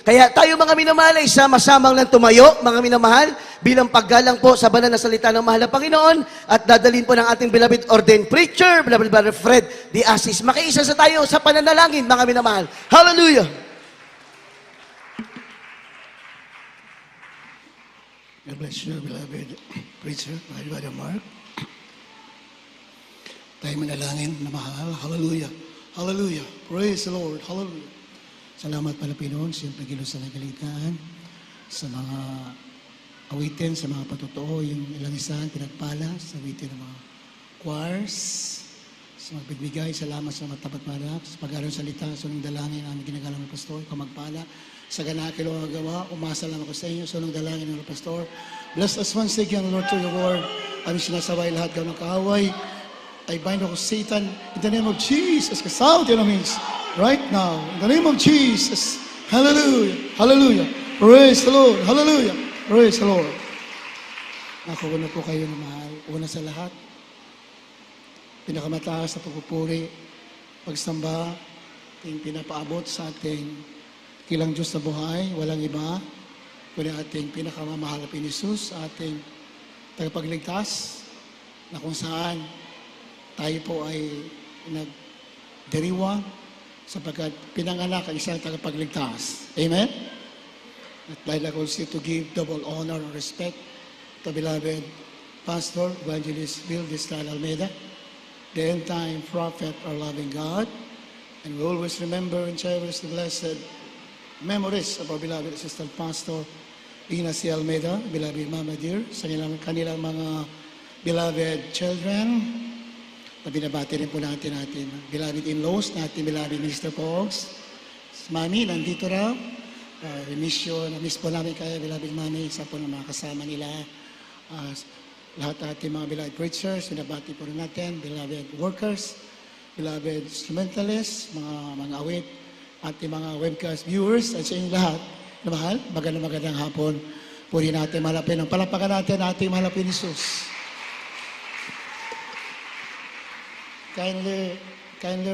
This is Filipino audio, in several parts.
Kaya tayo mga minamahal ay sama-samang lang tumayo, mga minamahal, bilang paggalang po sa banal na salita ng mahal na Panginoon at dadalhin po ng ating beloved ordained preacher, beloved Brother Fred D. Asis. Makiisa sa tayo sa pananalangin, mga minamahal. Hallelujah! God bless you, beloved preacher, my brother Mark. Tayo manalangin na mahal. Hallelujah. Hallelujah. Praise the Lord. Hallelujah. Salamat pala Pinoon, siyempre gilos sa nagalitaan, sa mga awitin, sa mga patotoo, yung ilang isahan, pinagpala, sa awitin ng mga choirs, sa magbigbigay, salamat sa mga tapat malak, sa pag-aaral salita, sa unang dalangin namin ginagalang ng pastor, kamagpala, sa ganakil o agawa, umasa lang ako sa inyo, sa unang dalangin ng pastor. Bless us once again, Lord, to your word. Aming sinasaway lahat ng kaaway. I bind ako Satan in the name of Jesus. Kasaw, enemies. Right now, in the name of Jesus. Hallelujah. Hallelujah. Praise the Lord. Hallelujah. Praise the Lord. Ako na po kayo na mahal. Una sa lahat, pinakamataas na pagpupuri, pagsamba, ating pinapaabot sa ating kilang Diyos na buhay, walang iba, kundi ating pinakamamahal na Pinisus, ating tagapagligtas, na kung saan tayo po ay nagdiriwang sapagkat pinanganak ang isang tagapagligtas. Amen? At I'd like also to give double honor and respect to beloved Pastor, Evangelist Bill Distal Almeida, the end-time prophet, our loving God. And we always remember and cherish the blessed memories of our beloved assistant pastor, Ina C. Almeida, beloved Mama Dear, sa kanilang mga beloved children, na binabati rin po natin beloved in-laws natin, beloved Mr. Pogs. Mami, nandito raw. Miss po namin kayo, beloved Mami, isa po ng mga kasama nila. Lahat natin mga beloved preachers, binabati po rin natin, beloved workers, beloved instrumentalists, mga awit, ating mga webcast viewers, at sa inyong lahat na mahal, magandang hapon. Puri natin malapin ang palapakan natin ating malapin ni Jesus. Kindly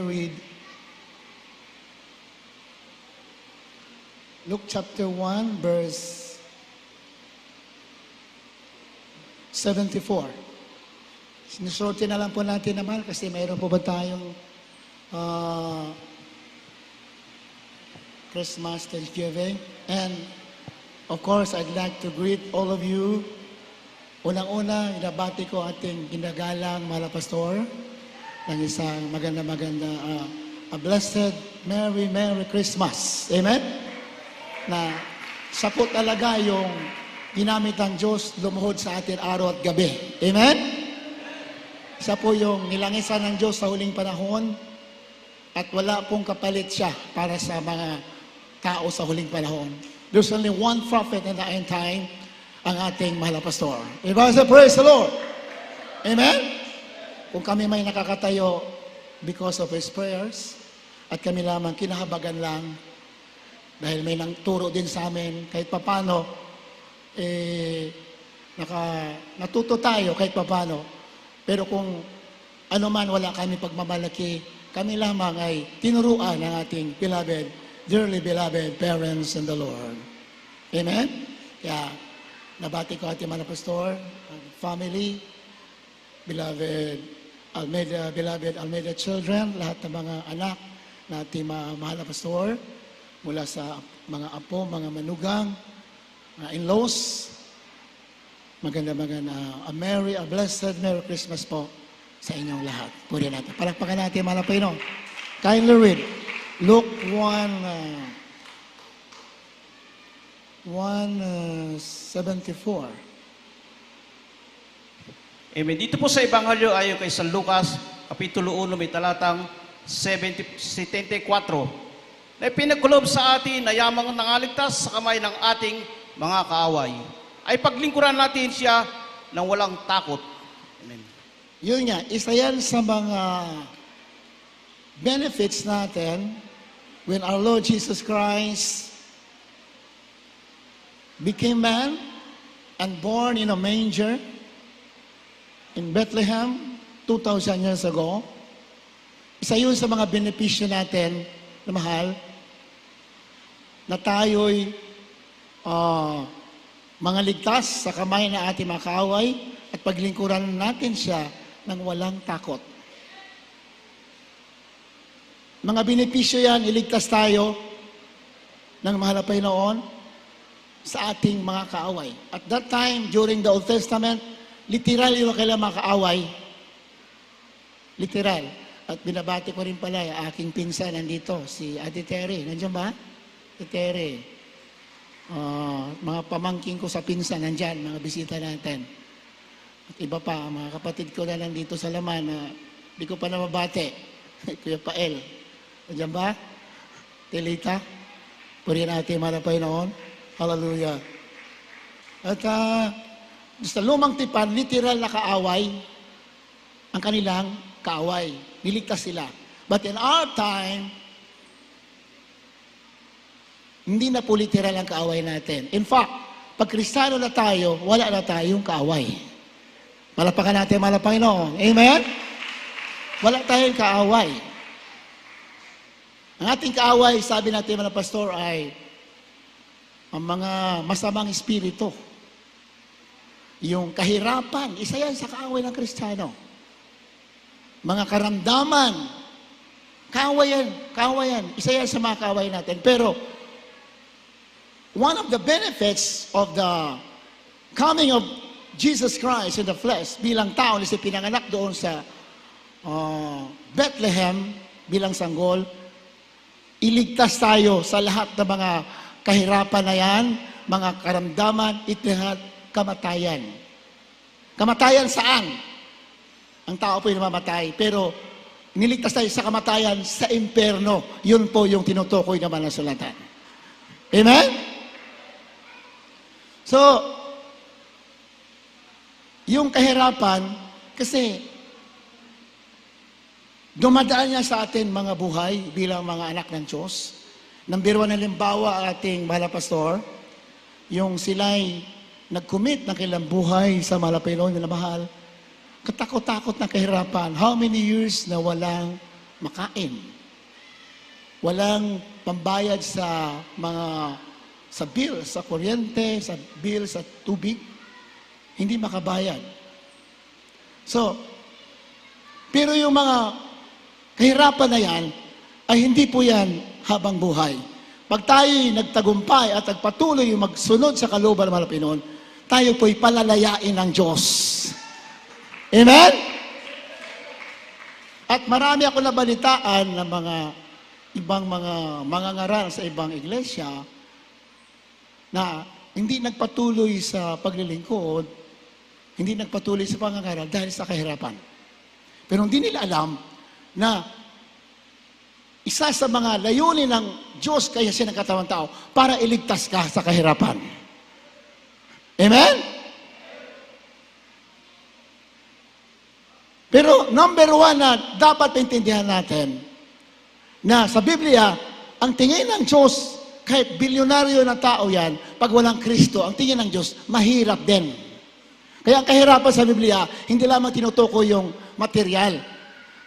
read Luke chapter 1, verse 74. Sinusorte na lang po natin naman kasi mayroon po ba tayong Christmas Thanksgiving. And of course, I'd like to greet all of you. Unang-una, inabati ko ating ginagalang mahal na pastor ng isang maganda a blessed Merry Christmas. Amen? Na sakot talaga yung ginamit ng Diyos lumuhod sa atin araw at gabi. Amen? Isa po yung nilangisan ng Diyos sa huling panahon at wala pong kapalit siya para sa mga tao sa huling panahon. There's only one prophet in the end time, ang ating mahal na pastor. Everybody say, praise the Lord. Amen? Kung kami may nakakatayo because of his prayers, at kami lamang kinahabagan lang, dahil may nangturo din sa amin, kahit papano, natuto tayo kahit papano. Pero kung ano man wala kami pagmamalaki, kami lamang ay tinuruan ng ating beloved, dearly beloved parents in the Lord. Amen? Kaya, nabati ko ating mga pastor, family, beloved Almeida children, lahat ng mga anak na ating mahal na pastor, mula sa mga apo, mga manugang, mga in-laws, a blessed Merry Christmas po sa inyong lahat. Puri natin. Palakpakan natin, mahal na Panginoon. Kindly read Luke 1:74. Amen. Dito po sa Ebanghelyo ayon kay San Lucas, Kapitulo 1, may talatang 74, na pinagkulob sa atin na yamang nangaligtas sa kamay ng ating mga kaaway. Ay paglingkuran natin siya ng walang takot. Amen. Yun nga, isa yan sa mga benefits natin when our Lord Jesus Christ became man and born in a manger in Bethlehem 2,000 years ago. Isa yun sa mga benepisyo natin na mahal. na tayo'y mga ligtas sa kamay na ating mga kaaway at paglingkuran natin siya ng walang takot. Mga benepisyo yan, iligtas tayo ng mahal na Panginoon sa ating mga kaaway. At that time, during the Old Testament, literal yung kailang mga kaaway. Literal. At binabati ko rin pala yung aking pinsan nandito, si Ate Terry. Nandiyan ba? Ate Terry. Mga pamangking ko sa pinsan nandyan, mga bisita natin. At iba pa, mga kapatid ko na lang dito sa laman na di ko pa namabate. Kuya Pael. Nandiyan ba? Telita. Purihin natin mga Panginoon. Hallelujah. At sa lumang tipan, literal na kaaway ang kanilang kaaway. Niligtas sila. But in our time, hindi na po literal ang kaaway natin. In fact, pag Kristiyano na tayo, wala na tayong kaaway. Malapakan natin, mahal na Panginoon. Amen? Wala tayong kaaway. Ang ating kaaway, sabi natin mga pastor, ay ang mga masamang espiritu. Yung kahirapan, isa yan sa kaaway ng Kristiyano. Mga karamdaman, kaaway yan. Isa yan sa mga kaaway natin. Pero, one of the benefits of the coming of Jesus Christ in the flesh, bilang tao na siya pinanganak doon sa Bethlehem, bilang sanggol, iligtas tayo sa lahat ng mga kahirapan na yan, mga karamdaman, itihat, kamatayan. Kamatayan saan? Ang tao po yung namamatay, pero niligtas tayo sa kamatayan sa impyerno. Yun po yung tinutukoy naman ng sulatan. Amen? So, yung kahirapan, kasi dumadaan niya sa atin mga buhay bilang mga anak ng Diyos. Number one na limbawa ating mahal na pastor, yung sila'y nag-commit ng kailang buhay sa mahal na Panginoon na mahal, katakot-takot na kahirapan. How many years na walang makain? Walang pambayad sa mga sa bill, sa kuryente, sa bill, sa tubig. Hindi makabayad. So, pero yung mga kahirapan na yan, ay hindi po yan habang buhay. Pag tayo'y nagtagumpay at nagpatuloy yung magsunod sa kalooban ng mahal na Panginoon, tayo po'y palalayain ng Diyos. Amen? At marami ako nabalitaan ng mga ibang mga ngaral sa ibang iglesia na hindi nagpatuloy sa paglilingkod, hindi nagpatuloy sa pangangaral dahil sa kahirapan. Pero hindi nila alam na isa sa mga layunin ng Diyos kaya siya nagkatawang tao para iligtas ka sa kahirapan. Amen? Pero number one na dapat maintindihan natin na sa Biblia, ang tingin ng Diyos, kahit bilyonaryo na tao yan, pag walang Kristo, ang tingin ng Diyos, mahirap din. Kaya ang kahirapan sa Biblia, hindi lamang tinutukoy yung material.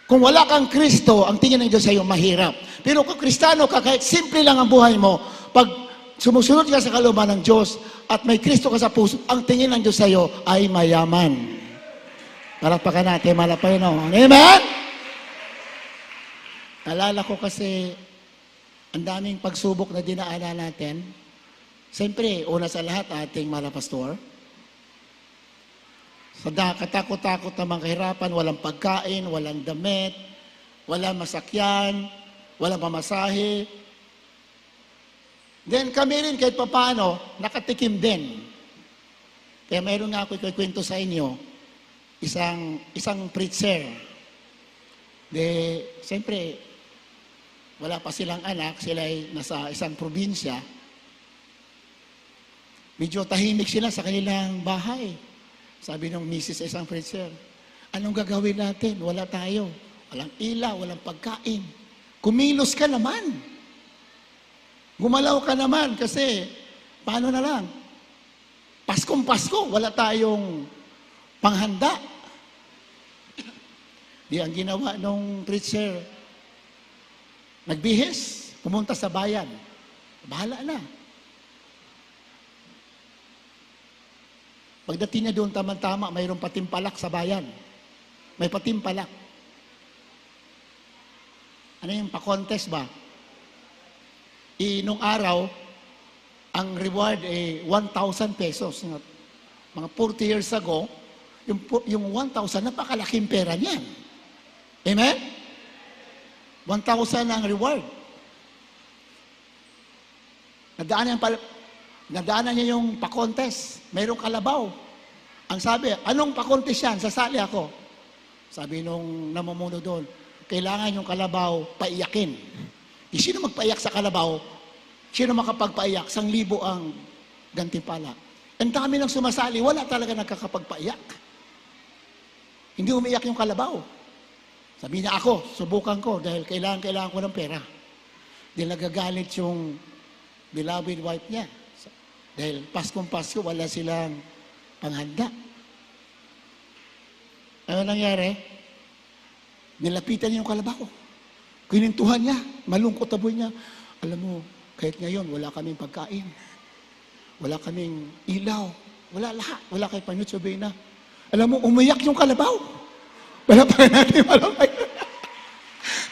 Kung wala kang Kristo, ang tingin ng Diyos sa iyo mahirap. Pero kung Kristiyano ka, kahit simple lang ang buhay mo, pag sumusunod ka sa kalooban ng Diyos at may Kristo ka sa puso, ang tingin ng Diyos sa iyo ay mayaman. Palakpakan natin, mahal na Panginoon. Amen? Alala ko kasi ang daming pagsubok na dinaanan natin. Siyempre, una sa lahat, ating mahal na pastor. Sa katakot-takot na mga kahirapan, walang pagkain, walang damit, walang masakyan, walang pamasahe. Then kami rin kahit papaano, nakatikim din. Kaya mayroon nga ako ikikwento sa inyo, isang preacher. Siyempre, wala pa silang anak, sila ay nasa isang probinsya. Medyo tahimik sila sa kanilang bahay. Sabi ng misis sa isang preacher, anong gagawin natin? Wala tayo. Walang ilaw, walang pagkain. Kumilos ka naman. Gumalaw ka naman kasi paano na lang? Paskong Pasko, wala tayong panghanda. Di ang ginawa nung preacher, nagbihis, pumunta sa bayan. Bahala na. Pagdating niya doon, tama-tama, mayroong patimpalak sa bayan. May patimpalak. Ano yung pa-contest ba? Nung araw, ang reward ay 1,000 pesos. Mga 40 years ago, yung 1,000, napakalaking pera niyan. Amen? 1,000 ang reward. Nadaanan niya yung pa-contest. Mayroong kalabaw. Ang sabi, anong pa-contest yan? Sasali ako. Sabi nung namumuno doon, kailangan yung kalabaw paiyakin. Sino magpaiyak sa kalabaw? Sino makapagpaiyak? 1,000 ang gantimpala. Ang dami ng sumasali, wala talaga nagkakapagpaiyak. Hindi umiyak yung kalabaw. Sabi niya ako, subukan ko dahil kailangan ko ng pera. Dahil nagagalit yung beloved wife niya. Dahil Paskong Pasko, wala silang panghanda. Ano nangyari? Nilapitan niya yung kalabaw. Kinintuhan niya, malungkot taboy niya. Alam mo, kahit ngayon, wala kaming pagkain. Wala kaming ilaw. Wala lahat. Wala kay Panutso Bena. Alam mo, umiyak yung kalabaw. Wala pa natin malamay.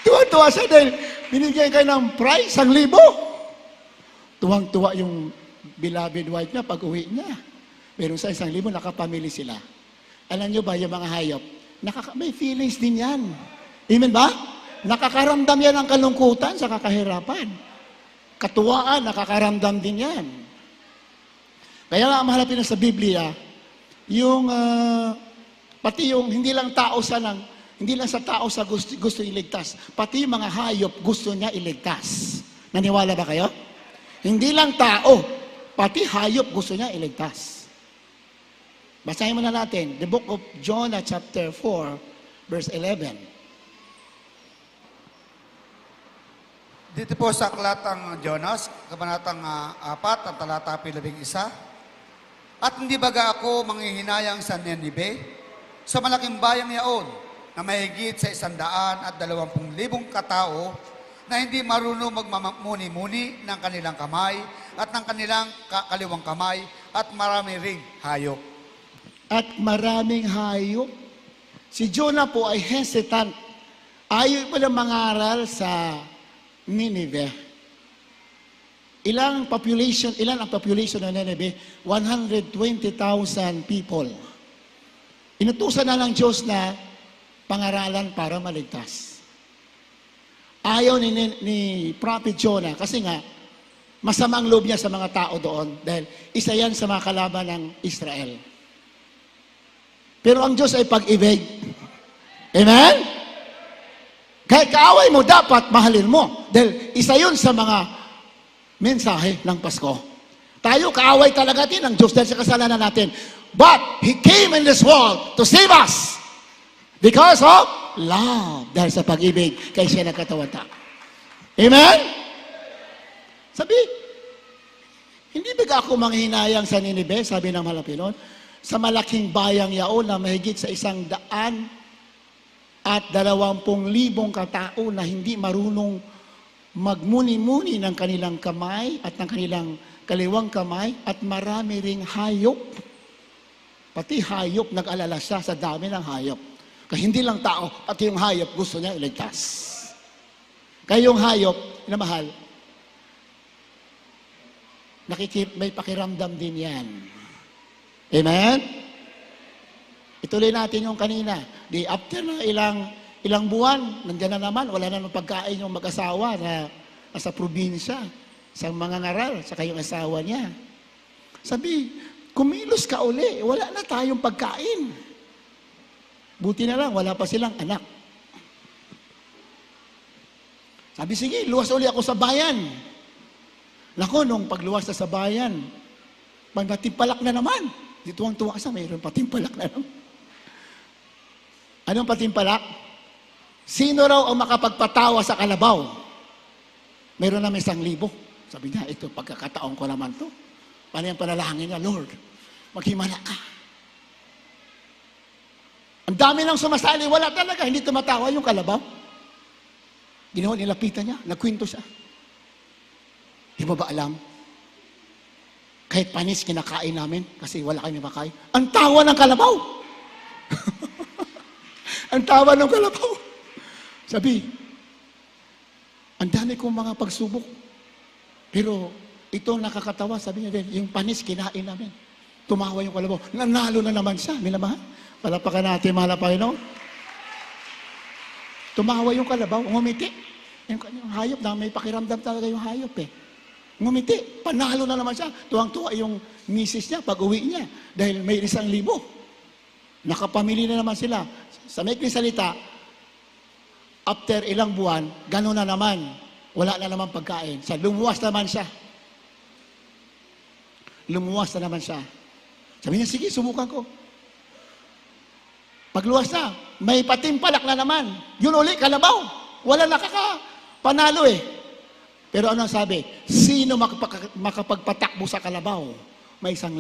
Tuwa-tuwa siya dahil binigyan kayo ng prize, 1,000. Tuwang-tuwa yung beloved wife niya pag uwi niya. Pero sa 1,000, nakapamili sila. Alam niyo ba, yung mga hayop, may feelings din yan. Amen ba? Nakakaramdam yan ng kalungkutan sa kakahirapan. Katuwaan, nakakaramdam din yan. Kaya nga, mahalapin na sa Biblia, yung, pati yung hindi lang sa tao sa gusto iligtas, pati yung mga hayop gusto niya iligtas. Naniwala ba kayo? Hindi lang tao, pati hayop gusto niya iligtas. Basahin muna natin, the book of Jonah chapter 4, verse 11. Dito po sa aklatang Jonas, kabanatang 4, ang talata 11. At hindi baga ako manghihinayang sa Ninive, sa malaking bayang yaon, na mahigit sa 120,000 katao, na hindi marunong magmamuni-muni ng kanilang kamay, at ng kanilang kaliwang kamay, at marami ring hayop. At maraming hayop. Si Jonah po ay hesitant. Ayaw pa na mangaral sa Nineveh. Ilan ang population ng Nineveh? 120,000 people. Inutusan na ng Diyos na pangaralan para maligtas. Ayaw ni Prophet Jonah kasi nga masamang loob niya sa mga tao doon dahil isa yan sa mga kalaban ng Israel. Pero ang Diyos ay pag-ibig. Amen? Kahit kaaway mo, dapat mahalin mo. Dahil isa yun sa mga mensahe ng Pasko. Tayo, kaaway talaga din ng Diyos dahil sa kasalanan natin. But, He came in this world to save us. Because of love. Dahil sa pag-ibig, kaya siya nagkatawan tao. Amen? Sabi, hindi ba ako manghinayang sa Ninive, sabi ng Malapinon, sa malaking bayang yaon na mahigit sa 120,000 katao na hindi marunong magmuni-muni ng kanilang kamay at ng kanilang kaliwang kamay at marami ring hayop. Pati hayop, nag-alala siya sa dami ng hayop. Kasi hindi lang tao, pati yung hayop gusto niya iligtas. Kaya yung hayop, na mahal, may pakiramdam din yan. Amen? Ituloy natin yung kanina. Di after na ilang buwan, nandiyan na naman, wala na ng pagkain yung mag-asawa na nasa probinsya, sa mga ngaral, sa kayong asawa niya. Sabi, kumilos ka uli, wala na tayong pagkain. Buti na lang, wala pa silang anak. Sabi, sige, luwas uli ako sa bayan. Naku, nung pagluwas na sa bayan, patimpalak na naman. Dito ang tuwa sa mayroon patimpalak na naman. Anong patimpalak? Sino raw ang makapagpatawa sa kalabaw? Meron namin 1,000. Sabi niya, ito, pagkakataon ko naman to. Paano yung panalangin niya? Lord, maghimala ka. Ang dami nang sumasali, wala talaga, hindi tumatawa yung kalabaw. Ginawa, nilapitan niya, nagkwento siya. Di mo ba alam? Kahit panis kinakain namin kasi wala kami makain. Ang tawa ng kalabaw! Ang tawa ng kalabaw! Sabi, ang dami kong mga pagsubok. Pero ito nakakatawa, sabi niya din, yung panis kinain namin. Tumawa yung kalabaw. Nanalo na naman siya, minamahal. Palapakan natin, mahal na Panginoon. Tumawa yung kalabaw, ngumiti. Yung hayop na may pakiramdam talaga yung hayop eh. Ngumiti, panalo na naman siya. Tuwang-tuwa yung misis niya pag uwi niya dahil may 1,000. Nakapamili na naman sila. Sa maikling salita, after ilang buwan, gano'n na naman. Wala na naman pagkain. Lumuwas naman siya. Lumuwas na naman siya. Sabi niya, sige, subukan ko. Pagluwas na, may patimpalak na naman. Yun uli, kalabaw. Wala nakakapanalo eh. Pero ano sabi? Sino makapagpatakbo sa kalabaw? May 1,000.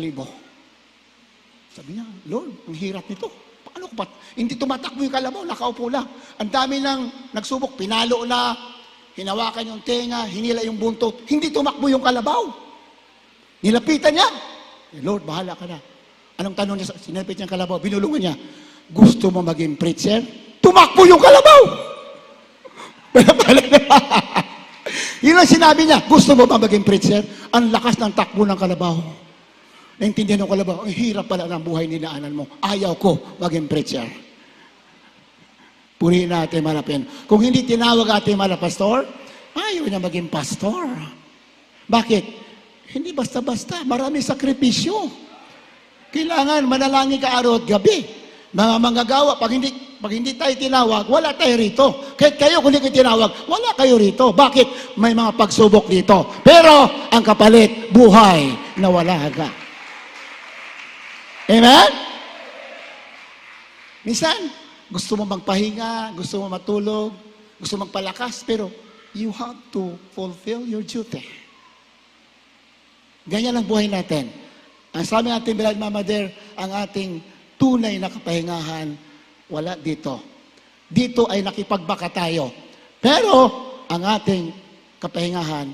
Sabi niya, Lord, ang hirap nito. Paano ko hindi tumatakbo yung kalabaw, nakaupo lang. Ang dami nang nagsubok, pinalo na, hinawakan yung tenga, hinila yung buntot. Hindi tumakbo yung kalabaw. Nilapitan niya. Lord, bahala ka na. Anong tanong niya? Sinapit niya ang kalabaw, binulungan niya. Gusto mo maging preacher? Tumakbo yung kalabaw! Yun ang sinabi niya, gusto mo ba maging preacher? Ang lakas ng takbo ng kalabaw. Naintindihan ng kalabaw, ang hirap pala ng buhay ninaanan mo. Ayaw ko maging preacher. Purihin natin, malapin. Kung hindi tinawag ating pastor, ayaw na maging pastor. Bakit? Hindi basta-basta. Marami sakripisyo. Kailangan manalangin ka araw at gabi. Mga manggagawa, pag hindi tayo tinawag, wala tayo rito. Kahit kayo, kung hindi kayo tinawag, wala kayo rito. Bakit? May mga pagsubok dito. Pero, ang kapalit, buhay na wala hanggan. Amen? Minsan, gusto mo magpahinga, gusto mo matulog, gusto magpalakas, pero you have to fulfill your duty. Ganyan ang buhay natin. Ang sabi natin, Beloved Mama Dear, ang ating tunay na kapahingahan, wala dito. Dito ay nakipagbaka tayo. Pero, ang ating kapahingahan,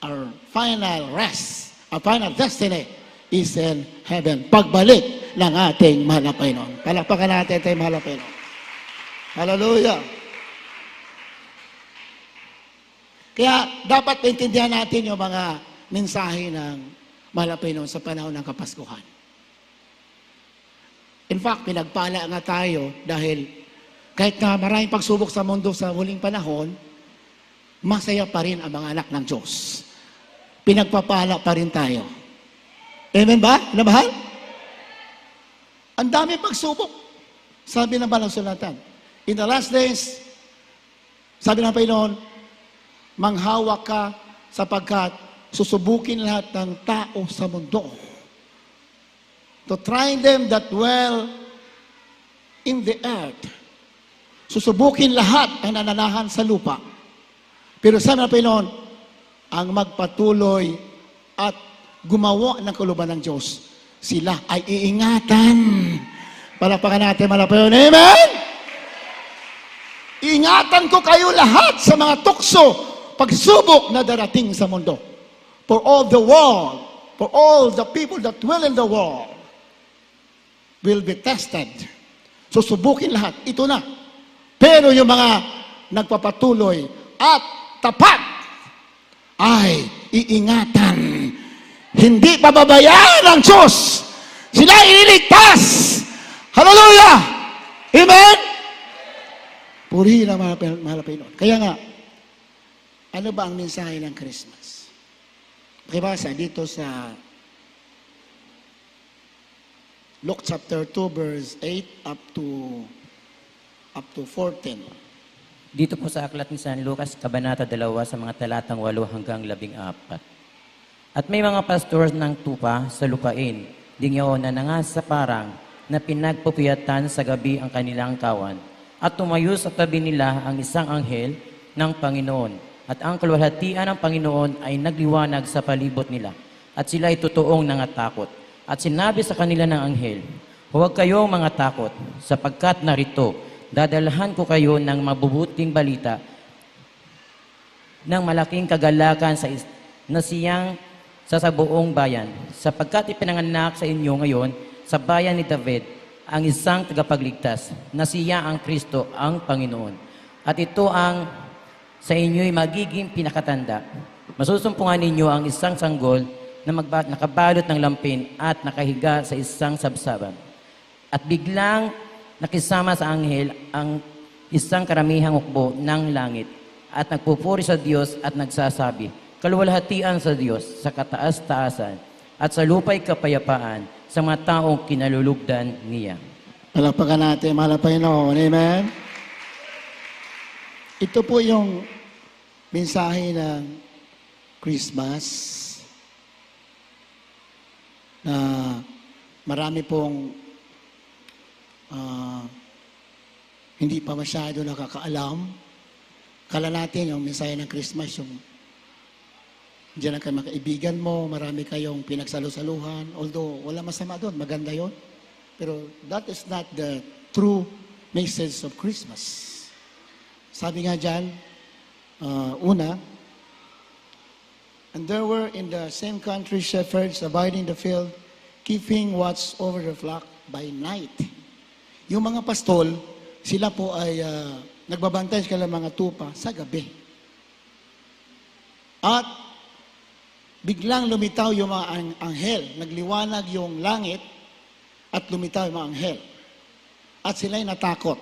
our final rest, our final destiny, is in heaven. Pagbalik ng ating mahal na Panginoon. Palakpakan natin ating mahal na Panginoon. Hallelujah! Kaya, dapat maintindihan natin yung mga mensahe ng mahal na Panginoon sa panahon ng Kapaskuhan. In fact, pinagpala nga tayo dahil kahit na maraming pagsubok sa mundo sa huling panahon, masaya pa rin ang mga anak ng Diyos. Pinagpapala pa rin tayo. Amen ba? Namahal? Ang dami pagsubok. Sabi ng Banal Sulatan, in the last days, sabi ng Panginoon, manghawak ka sapagkat susubukin lahat ng tao sa mundo. To try them that dwell in the earth. Susubukin lahat ang nananahan sa lupa. Pero sabi ng Panginoon, ang magpatuloy at gumawa ng kalooban ng Diyos, sila ay iingatan. Palapakan natin, malapayon. Amen? Iingatan ko kayo lahat sa mga tukso, pagsubok na darating sa mundo. For all the world, for all the people that dwell in the world, will be tested. Susubukin lahat. Ito na. Pero yung mga nagpapatuloy at tapat ay iingatan. Hindi pababayaan ng Diyos. Sila ililigtas. Hallelujah! Amen? Purihin ang mahal na Panginoon. Kaya nga, ano ba ang mensahe ng Christmas? Pakibasa dito sa Luke chapter 2 verse 8 up to 14. Dito po sa aklat ni San Lucas, Kabanata 2, sa mga talatang 8 hanggang 14. At may mga pastor ng tupa sa lupain, dingyaon na nangasa parang na pinagpupuyatan sa gabi ang kanilang kawan. At tumayo sa tabi nila ang isang anghel ng Panginoon. At ang kaluwalhatian ng Panginoon ay nagliwanag sa palibot nila. At sila ay totoong nangatakot. At sinabi sa kanila ng anghel, huwag kayong mga takot, sapagkat narito, dadalhan ko kayo ng mabubuting balita ng malaking kagalakan na siyang sa buong bayan, sapagkat ipinanganak sa inyo ngayon sa bayan ni David ang isang tagapagligtas na siya ang Kristo, ang Panginoon. At ito ang sa inyo'y magiging pinakatanda. Masusumpungan ninyo ang isang sanggol na nakabalot ng lampin at nakahiga sa isang sabsaban. At biglang nakisama sa anghel ang isang karamihang hukbo ng langit at nagpupuri sa Diyos at nagsasabi, kaluwalhatian sa Diyos sa kataas-taasan at sa lupa'y kapayapaan sa mga taong kinalulugdan niya. Palakpakan natin, mahal na Panginoon. Amen? Ito po yung mensahe ng Christmas na marami pong hindi pa masyado nakakaalam. Kala natin yung mensahe ng Christmas, yung diyan ang kayo mga kaibigan mo, marami kayong pinagsalusaluhan. Although, wala masama doon, maganda yon. Pero that is not the true message of Christmas. Sabi nga dyan, una, and there were in the same country shepherds abiding the field, keeping watch over the flock by night. Yung mga pastol, sila po ay nagbabantay sa mga tupa sa gabi. At biglang lumitaw yung mga anghel. Nagliwanag yung langit at lumitaw yung mga anghel. At sila'y natakot.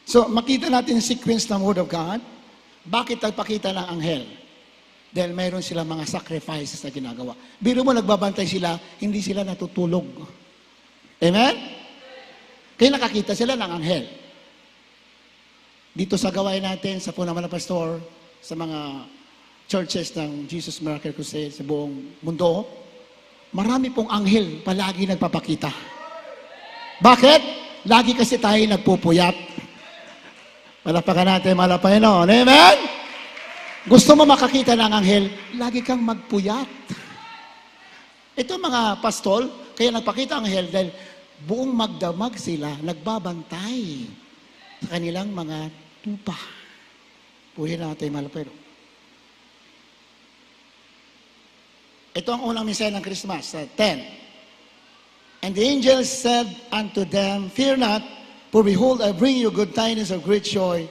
So, makita natin yung sequence ng Word of God. Bakit nagpakita ng anghel? Dahil mayroon silang mga sacrifices na ginagawa. Biro mo, nagbabantay sila, hindi sila natutulog. Amen? Kaya nakakita sila ng anghel. Dito sa gawain natin, sa Punaman na Pastor, sa mga churches ng Jesus Miracle Crusade sa buong mundo, marami pong anghel palagi nagpapakita. Bakit? Lagi kasi tayo nagpupuyat. Palakpakan natin, mahal na Panginoon. Amen? Gusto mo makakita ng anghel, lagi kang magpuyat. Ito mga pastol, kaya nagpakita ang anghel dahil buong magdamag sila, nagbabantay sa kanilang mga tupa. Puhin natin, mahal na Panginoon. Ito ang unang mensahe ng Christmas, 10. And the angel said unto them, fear not, for behold, I bring you good tidings of great joy,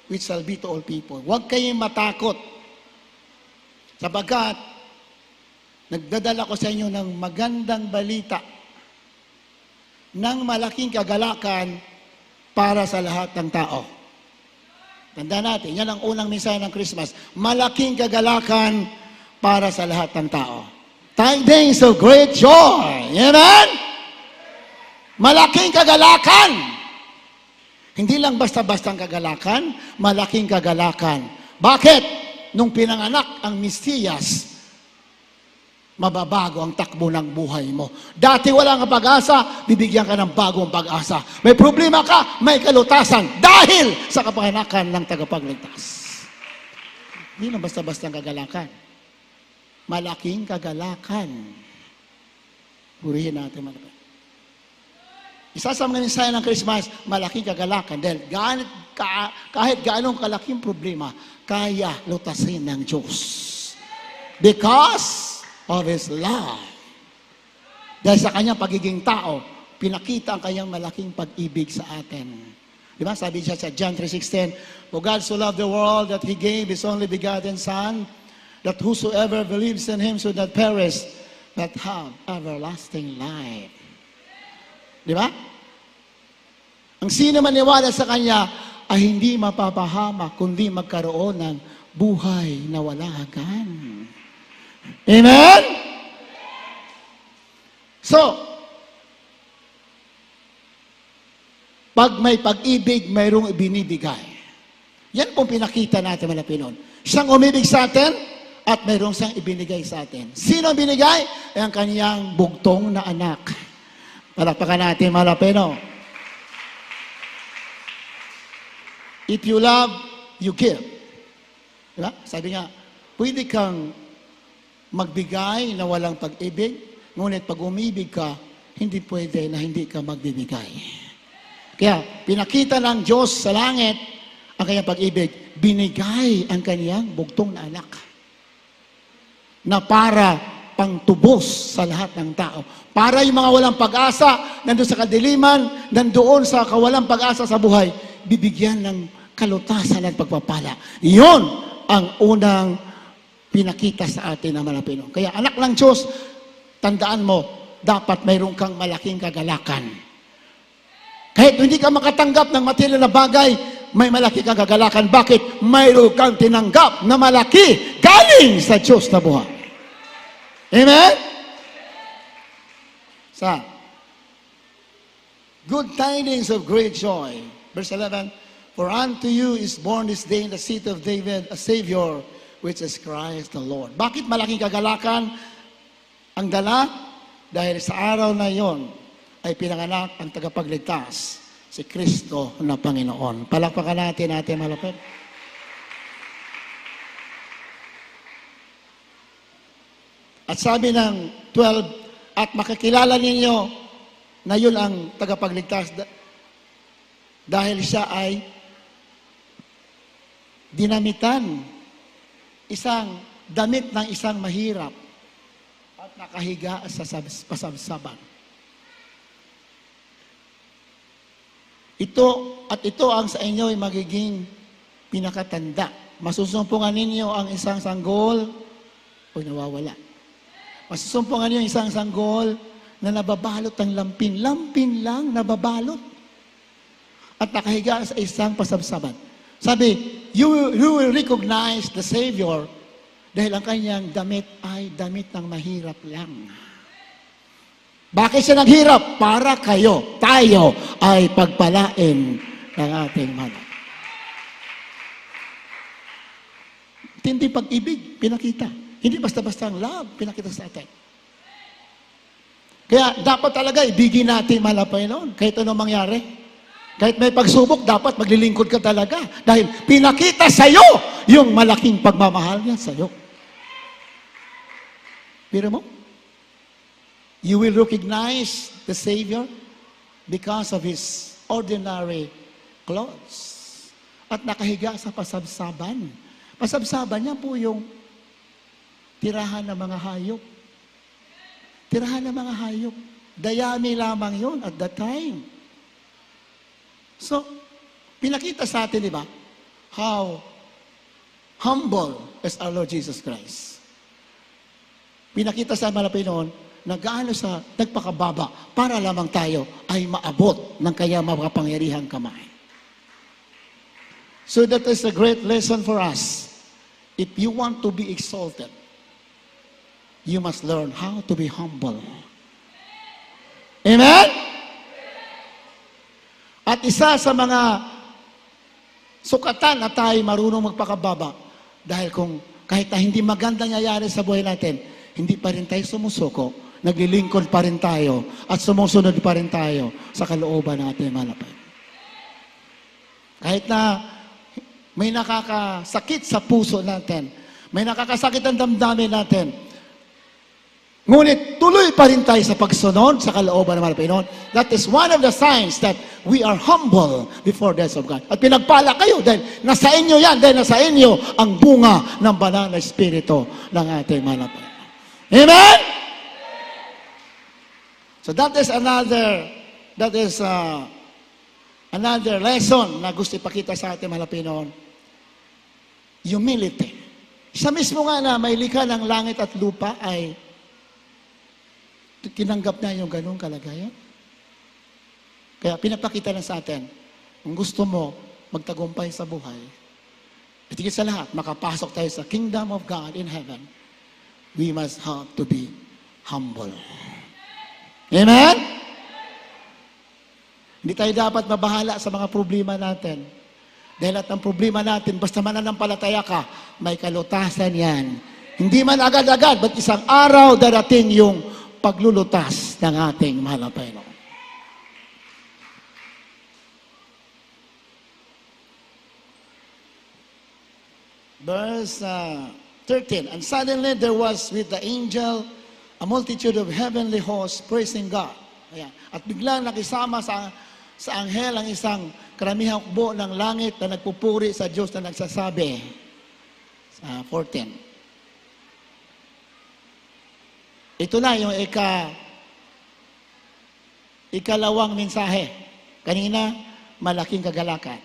which shall be to all people. Huwag kayong matakot, sapagkat nagdadala ko sa inyo ng magandang balita, ng malaking kagalakan para sa lahat ng tao. Tandaan natin, yan ang unang mensahe ng Christmas. Malaking kagalakan para sa lahat ng tao. Tidings of great joy. Amen? Malaking kagalakan. Hindi lang basta-bastang kagalakan, malaking kagalakan. Bakit? Nung pinanganak ang Mesiyas, mababago ang takbo ng buhay mo. Dati wala kang pag-asa, bibigyan ka ng bagong pag-asa. May problema ka, may kalutasan dahil sa kapanganakan ng tagapagligtas. Hindi lang basta-bastang kagalakan. Malaking kagalakan. Purihin natin malapit. Isa sa mga mensahe ng Christmas, malaking kagalakan. Dahil kahit gaanong kalaking problema, kaya lutasin ng Diyos. Because of His love. Dahil sa kanyang pagiging tao, pinakita ang kanyang malaking pag-ibig sa atin. Di ba? Sabi siya sa John 3:16, for God so loved the world that He gave His only begotten Son, that whosoever believes in Him should not perish, but have everlasting life. Di ba? Ang sino maniwala sa Kanya ay hindi mapapahama, kundi magkaroon ng buhay na wala hanggan. Amen? So, pag may pag-ibig, mayroong ibinibigay. Yan pong pinakita natin mga Pinoon. Siyang umibig sa atin at mayroong siyang ibinigay sa atin. Sino ang binigay? Ay ang kaniyang bugtong na anak. Palakpakan natin mga Pinoon. If you love, you give. Diba? Sabi nga, pwede kang magbigay na walang pag-ibig, ngunit pag umibig ka, hindi pwede na hindi ka magbibigay. Kaya, pinakita ng Diyos sa langit ang kanyang pag-ibig, binigay ang kanyang bugtong na anak na para pangtubos sa lahat ng tao. Para yung mga walang pag-asa, nandoon sa kadiliman, nandoon sa kawalang pag-asa sa buhay, bibigyan ng kalutasan at pagpapala. Iyon ang unang pinakita sa atin ng mga Pinoy. Kaya anak ng Diyos, tandaan mo, dapat mayroon kang malaking kagalakan. Kahit hindi ka makatanggap ng material na bagay, may malaki kang kagalakan. Bakit? Mayroon kang tinanggap na malaki galing sa Diyos na buhay. Amen? Sa good tidings of great joy. Verse 11, for unto you is born this day in the city of David a Savior, which is Christ the Lord. Bakit malaking kagalakan ang dala? Dahil sa araw na iyon ay pinanganak ang tagapagligtas, si Kristo na Panginoon. Palakpakan natin malapit. At sabi ng 12, at makikilala ninyo na yun ang tagapagligtas dahil siya ay dinamitan, isang damit ng isang mahirap at nakahiga sa pasabsaban. Ito ang sa inyo ay magiging pinakatanda. Masusumpungan ninyo ang isang sanggol o nawawala. Masusumpungan ninyo ang isang sanggol na nababalot ng lampin. Lampin lang, nababalot. At nakahiga sa isang pasabsaban. Sabi, you will recognize the Savior dahil ang kanyang damit ay damit ng mahirap lang. Bakit siya naghirap? Para kayo, tayo ay pagpalain ng ating mana. Hindi pag-ibig, pinakita. Hindi basta-basta ang love, pinakita sa atin. Kaya dapat talaga ibigin natin malapay noon, kahit anong mangyari. Kahit may pagsubok, dapat maglilingkod ka talaga. Dahil pinakita sa'yo yung malaking pagmamahal niya sa'yo. Pero mo? You will recognize the Savior because of His ordinary clothes. At nakahiga sa pasabsaban. Pasabsaban niya po yung tirahan ng mga hayop. Tirahan ng mga hayop. Dayami lamang yun at that time. So, pinakita sa atin, di ba? How humble is our Lord Jesus Christ. Pinakita sa mga Pinoon na gaano sa nagpakababa para lamang tayo ay maabot ng kaya makapangyarihang kamay. So that is a great lesson for us. If you want to be exalted, you must learn how to be humble. Amen? At isa sa mga sukatan na tayo marunong magpakababa dahil kung kahit na hindi maganda nangyayari sa buhay natin, hindi pa rin tayo sumusuko, naglilingkod pa rin tayo at sumusunod pa rin tayo sa kalooban ng ating malapit. Kahit na may nakakasakit sa puso natin, may nakakasakit ang damdamin natin, ngunit tuloy pa rin tayo sa pagsunod sa kalooban ng Panginoon. That is one of the signs that we are humble before the eyes of God. At pinagpala kayo dahil nasa inyo yan, dahil nasa inyo ang bunga ng banal na espiritu ng ating malapit. Amen? So that is another lesson na gusto ipakita sa ating mga Pinoon. Humility. Siya mismo nga na may likha ng langit at lupa ay tinanggap na yung ganung kalagayan. Kaya pinapakita na sa atin, kung gusto mo magtagumpay sa buhay, at higit sa lahat, makapasok tayo sa kingdom of God in heaven, we must have to be humble. Amen? Hindi tayo dapat mabahala sa mga problema natin. Dahil at ang problema natin, basta mananampalataya ka, may kalutasan yan. Hindi man agad-agad, but isang araw darating yung paglulutas ng ating mahal na Panginoon. Verse 13, and suddenly there was with the angel a multitude of heavenly hosts praising God. Ayan. At biglang nakisama sa anghel ang isang karamihang hukbo ng langit na nagpupuri sa Diyos na nagsasabi sa 14. Ito na yung ikalawang mensahe. Kanina, malaking kagalakan.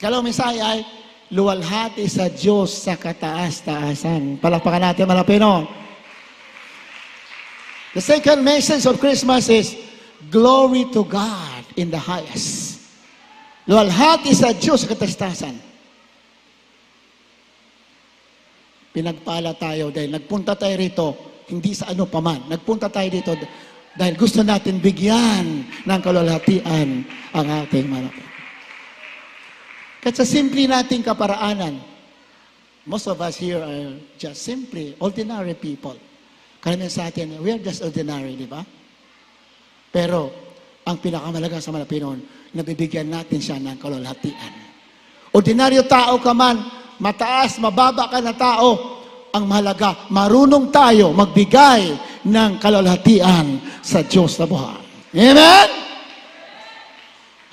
Ikalawang mensahe ay luwalhati sa Diyos sa kataas-taasan. Palakpakan natin, mga Pinoy. The second message of Christmas is glory to God in the highest. Luwalhati sa Diyos sa kataas-taasan. Pinagpala tayo dahil nagpunta tayo rito, hindi sa ano paman. Nagpunta tayo dito dahil gusto natin bigyan ng kaluwalhatian ang ating malapit. Kahit sa simple nating kaparaanan, most of us here are just simply ordinary people. Karamihan sa atin, we are just ordinary, di ba? Pero, ang pinakamalaga sa mga Pinoy, nabibigyan natin siya ng kaluwalhatian. Ordinaryo tao ka man, mataas, mababa ka na tao, ang mahalaga, marunong tayo magbigay ng kaluwalhatian sa Diyos na buhay. Amen?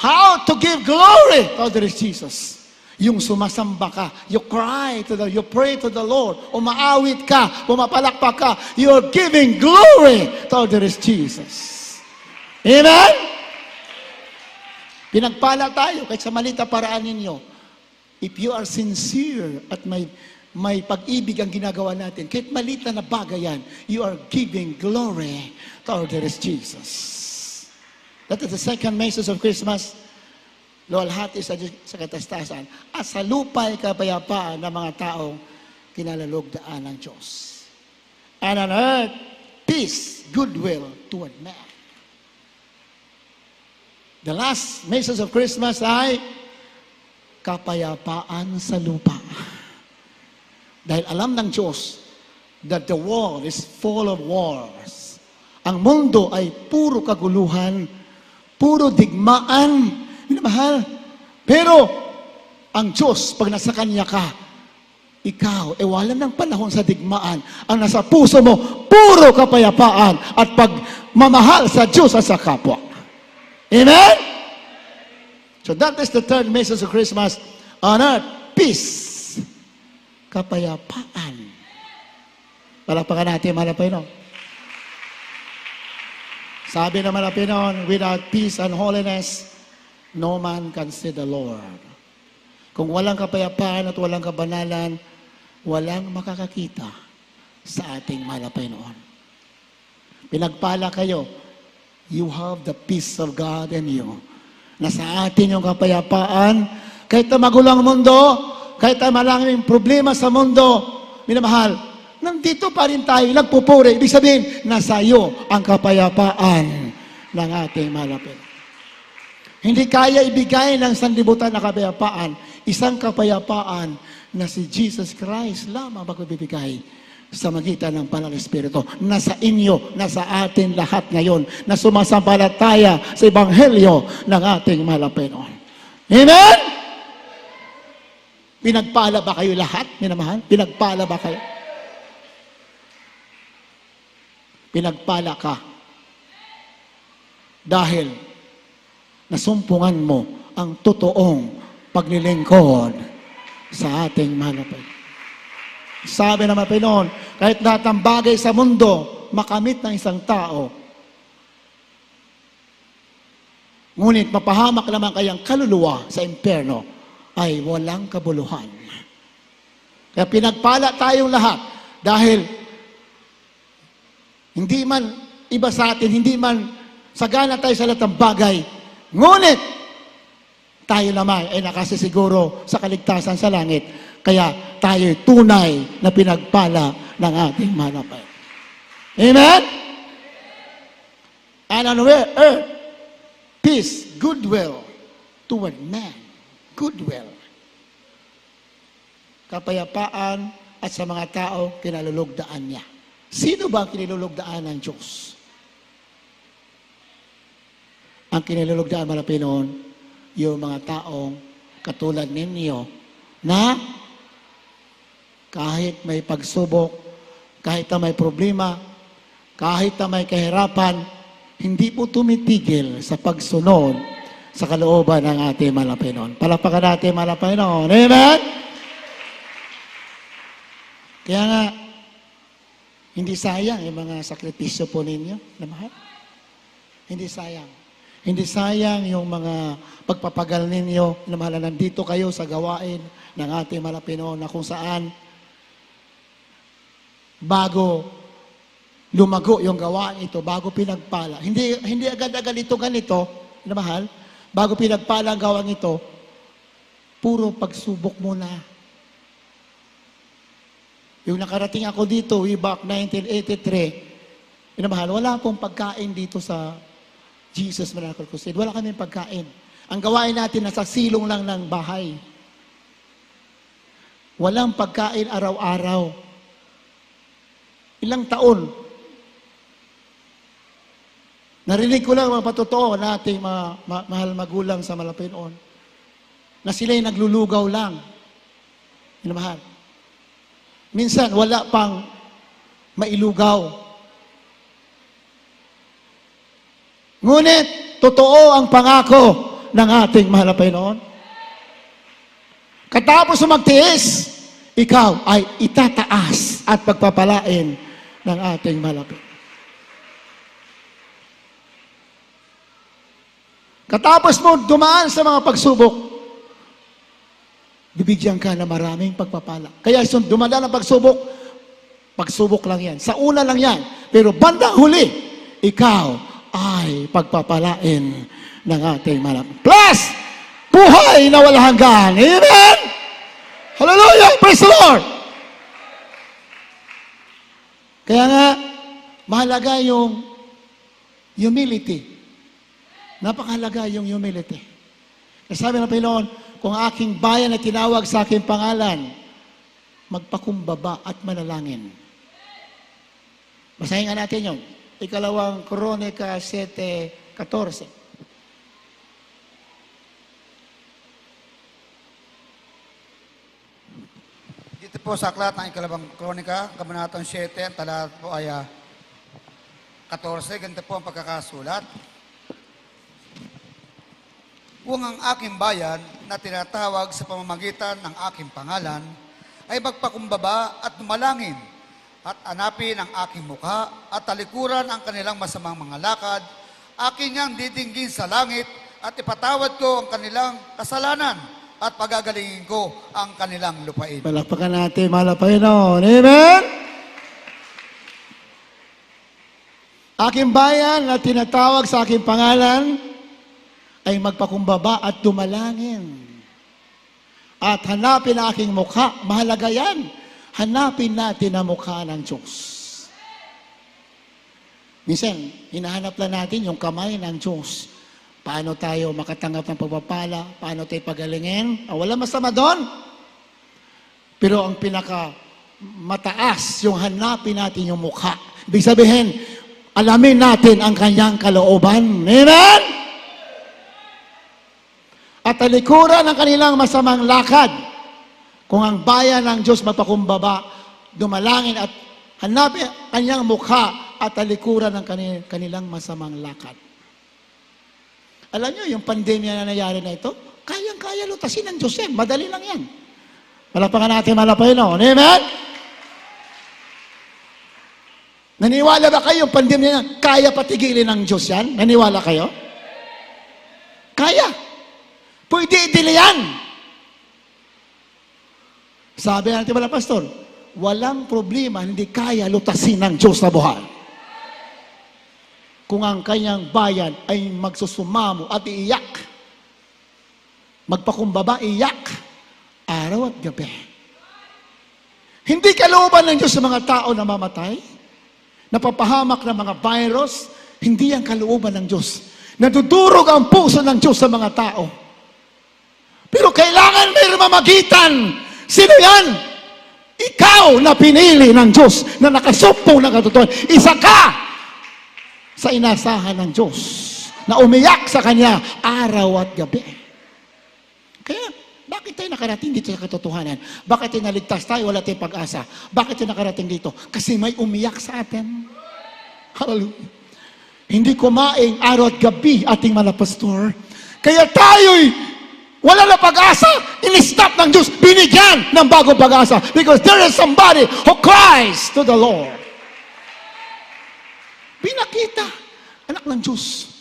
How to give glory to the Jesus. Yung sumasamba ka, you pray to the Lord, umaawit ka, pumapalakpak ka, you're giving glory to the Jesus. Amen? Pinagpala tayo kahit sa malita paraan ninyo. If you are sincere at may pag-ibig ang ginagawa natin, kahit malita na bagay yan, you are giving glory to the Jesus. That is the second message of Christmas. Luwalhati sa kataas-taasan at sa lupa'y kapayapaan ng mga taong kinalalugdaan ng Diyos. And on earth, peace, goodwill toward man. The last message of Christmas ay kapayapaan sa lupa. Dahil alam ng Diyos that the world is full of wars. Ang mundo ay puro kaguluhan, puro digmaan, minamahal. Pero, ang Diyos, pag nasa Kanya ka, ikaw, wala ng panahon sa digmaan. Ang nasa puso mo, puro kapayapaan at pagmamahal sa Diyos at sa kapwa. Amen? So that is the third message of Christmas. On earth, peace. Kapayapaan. Palakpakan natin, mga Pinoy. Sabi ng mga Pinoy, without peace and holiness, no man can see the Lord. Kung walang kapayapaan at walang kabanalan, walang makakakita sa ating malapay noon. Pinagpala kayo, you have the peace of God in you. Nasa atin yung kapayapaan, kahit na magulang mundo, kahit na maraming problema sa mundo, minamahal, nandito pa rin tayo, nagpupuri. Ibig sabihin, nasa iyo ang kapayapaan ng ating malapit. Hindi kaya ibigay ng sanlibutan na kapayapaan, isang kapayapaan na si Jesus Christ lamang magbibigay sa magitan ng Banal na Espiritu. Nasa inyo, nasa atin lahat ngayon na sumasampalataya sa Ebanghelyo ng ating malapenoon. Amen? Pinagpala ba kayo lahat, minamahal? Pinagpala ba kayo? Pinagpala ka. Dahil nasumpungan mo ang totoong paglilingkod sa ating malapit. Sabi ng mga Pinoon, kahit lahat ng bagay sa mundo makamit ng isang tao, ngunit mapahamak naman kayang kaluluwa sa impyerno ay walang kabuluhan. Kaya pinagpala tayong lahat dahil hindi man iba sa atin, hindi man sagana tayo sa lahat ng bagay, ngunit tayo naman ay nakasisiguro sa kaligtasan sa langit. Kaya tayo tunay na pinagpala ng ating malapit. Amen? And on earth, peace, goodwill toward man. Goodwill. Kapayapaan at sa mga tao, kinalulugdaan niya. Sino ba ang kinalulugdaan ng Diyos? Ang kinalulugdaan malapit noon, yung mga taong katulad ninyo na kahit may pagsubok, kahit na may problema, kahit na may kahirapan, hindi po tumitigil sa pagsunod sa kalooban ng ating mahal na Panginoon. Palakpakan natin, mahal na Panginoon. Amen? Kaya nga, hindi sayang yung mga sakripisyo po ninyo na mahal. Hindi sayang. Hindi sayang yung mga pagpapagal ninyo na mahal na nandito kayo sa gawain ng ating mahal na Panginoon na kung saan bago lumago yung gawain ito, bago pinagpala. Hindi agad-agad ito ganito, na mahal, bago pinagpala ang gawain ito, puro pagsubok muna. Yung nakarating ako dito, way back 1983, minamahal, wala pong pagkain dito sa Jesus Miracle Crusade. Wala kaming pagkain. Ang gawain natin, nasa silong lang ng bahay. Walang pagkain araw-araw. Ilang taon. Narinig ko lang mga patotoo na ating mahal magulang sa Malapinoon na sila'y naglulugaw lang. Minamahal. Minsan, wala pang mailugaw. Ngunit, totoo ang pangako ng ating mahal na Panginoon. Katapos magtiis, ikaw ay itataas at pagpapalain ng ating mahal na Panginoon. Katapos mo dumaan sa mga pagsubok, bibigyan ka na maraming pagpapala. Kaya dumadaan ang pagsubok, pagsubok lang yan. Sa una lang yan. Pero bandang huli, ikaw ay pagpapalain ng ating mahal. Plus, buhay na walang hanggan. Amen? Hallelujah! Praise the Lord! Kaya nga, mahalaga yung humility. Napakahalaga yung humility. Sabi ng Panginoon, kung aking bayan na tinawag sa aking pangalan, magpakumbaba at manalangin. Basahin nga natin yun. Ikalawang Kronika 7:14. Dito po sa aklat ng ikalawang kronika, kabanatang 7, ang talata po ay 14, ganito po ang pagkakasulat. Kung ang aking bayan na tinatawag sa pamamagitan ng aking pangalan ay magpakumbaba at dumalangin at hanapin ang aking mukha at talikuran ang kanilang masamang mga lakad, akin niyang didinggin sa langit at ipatawad ko ang kanilang kasalanan at pagagalingin ko ang kanilang lupain. Palakpakan natin, mahal na Panginoon. Amen? Aking bayan na tinatawag sa aking pangalan ay magpakumbaba at dumalangin. At hanapin ang aking mukha. Mahalaga yan. Hanapin natin ang mukha ng Diyos. Minsan, hinahanap lang natin yung kamay ng Diyos. Paano tayo makatanggap ng pagpapala? Paano tayo pagalingin? Wala masama doon. Pero ang pinaka mataas, yung hanapin natin yung mukha. Ibig sabihin, alamin natin ang kanyang kalooban. Amen? At talikuran ang kanilang masamang lakad. Kung ang bayan ng Diyos magpakumbaba, dumalangin at hanapin kanyang mukha at talikuran ang kanilang masamang lakad. Alam nyo, yung pandemya na nangyari na ito, kayang-kaya lutasin ng Diyos yan. Madali lang yan. Palakpakan natin, mahal na Panginoon. Amen? Naniwala ba kayo yung pandemya na kaya patigilin ng Diyos yan? Naniwala kayo? Kaya. Pwede itili yan. Sabi natin mga pastor, walang problema, hindi kaya lutasin ng Diyos na buhay. Kung ang kanyang bayan ay magsusumamo at iiyak, magpakumbaba, iiyak, araw at gabi. Hindi kalooban ng Diyos sa mga tao na mamatay, napapahamak ng mga virus, hindi ang kalooban ng Diyos. Nadudurog ang puso ng Diyos sa mga tao. Pero kailangan may mamagitan. Sino yan? Ikaw na pinili ng Diyos na nakasumpong ng katotohanan. Isa ka sa inasahan ng Diyos na umiyak sa Kanya araw at gabi. Kaya, bakit tayo nakarating dito sa katotohanan? Bakit tayo naligtas tayo? Wala tayong pag-asa. Bakit tayo nakarating dito? Kasi may umiyak sa atin. Hallelujah. Hindi kumain araw at gabi ating mga pastor. Kaya tayo'y wala na pag-asa. In-stop ng Diyos. Binigyan ng bagong pag-asa. Because there is somebody who cries to the Lord. Pinakita. Anak ng Diyos.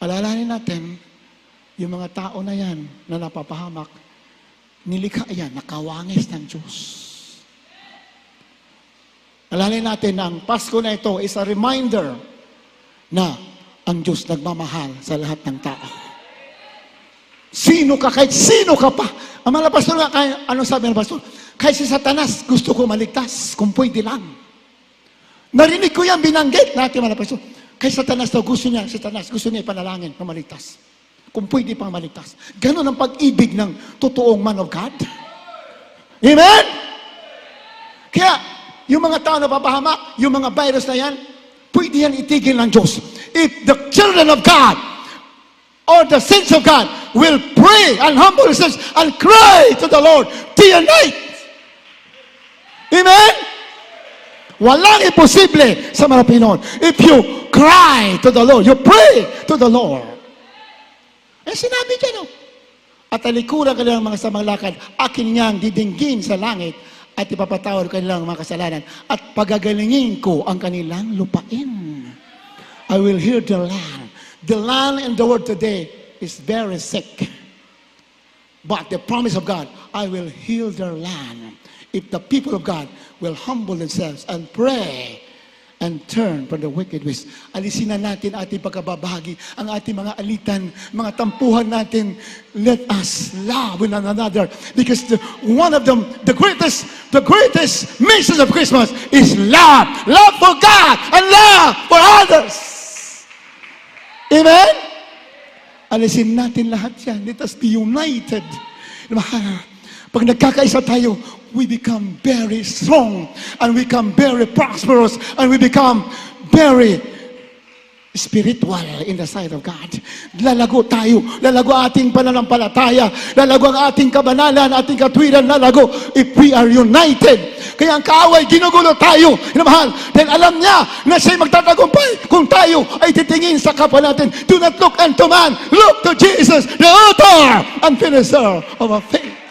Alalahanin natin, yung mga tao na yan na napapahamak, nilikha yan, nakawangis ng Diyos. Alalahanin natin na ang Pasko na ito is a reminder na ang Diyos nagmamahal sa lahat ng tao. Sino ka, kahit sino ka pa. Ang mga pastor nga, ano sabi ng pastor? Kahit si Satanas, gusto ko maligtas, kung pwede lang. Narinig ko yan, binanggit natin mga pastor. Kahit Satanas daw, gusto niya ipanalangin na maligtas. Kung pwede pang maligtas. Ganon ang pag-ibig ng totoong man of God. Amen? Kaya, yung mga tao na papahamak, yung mga virus na yan, pwede yan itigil ng Diyos. If the children of God or the saints of God will pray and humble themselves and cry to the Lord day and night. Amen? Walang imposible sa mga Pinoon. If you cry to the Lord, you pray to the Lord. Eh sinabi dyan, no? At talikuran kanilang mga samang lakad, akin niyang didinggin sa langit at ipapatawad kanilang mga kasalanan at pagagalingin ko ang kanilang lupain. I will heal the land. The land in the world today is very sick. But the promise of God, I will heal their land. If the people of God will humble themselves and pray and turn from the wicked ways. Alisin na natin ating pagkababahagi, ang ating mga alitan, mga tampuhan natin. Let us love one another. Because one of them, the greatest message of Christmas is love. Love for God and love for others. Amen? Alisin natin lahat yan. Let us be united. Pag nagkakaisa tayo, we become very strong and we become very prosperous and we become very spiritual in the sight of God. Lalago tayo. Lalago ating pananampalataya. Lalago ang ating kabanalan, ating katwiran. Lalago if we are united. Kaya ang kaaway, ginugulo tayo. Mahal. Dahil alam niya na siya'y magtatagumpay kung tayo ay titingin sa kapwa natin. Do not look unto man. Look to Jesus, the author and finisher of our faith.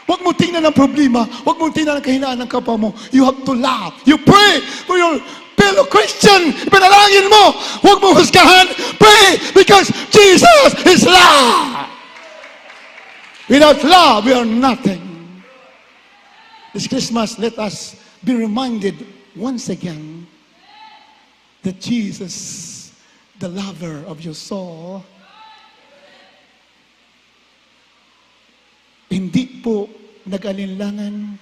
Huwag mo tingnan ang problema. Huwag mo tingnan ang kahinaan ng kapwa mo. You have to love. You pray for your fellow Christian. Ipanalangin mo. Huwag mo husgahan. Pray because Jesus is love. Without love, we are nothing. This Christmas, let us be reminded once again that Jesus, the lover of your soul, hindi po nag-alinlangan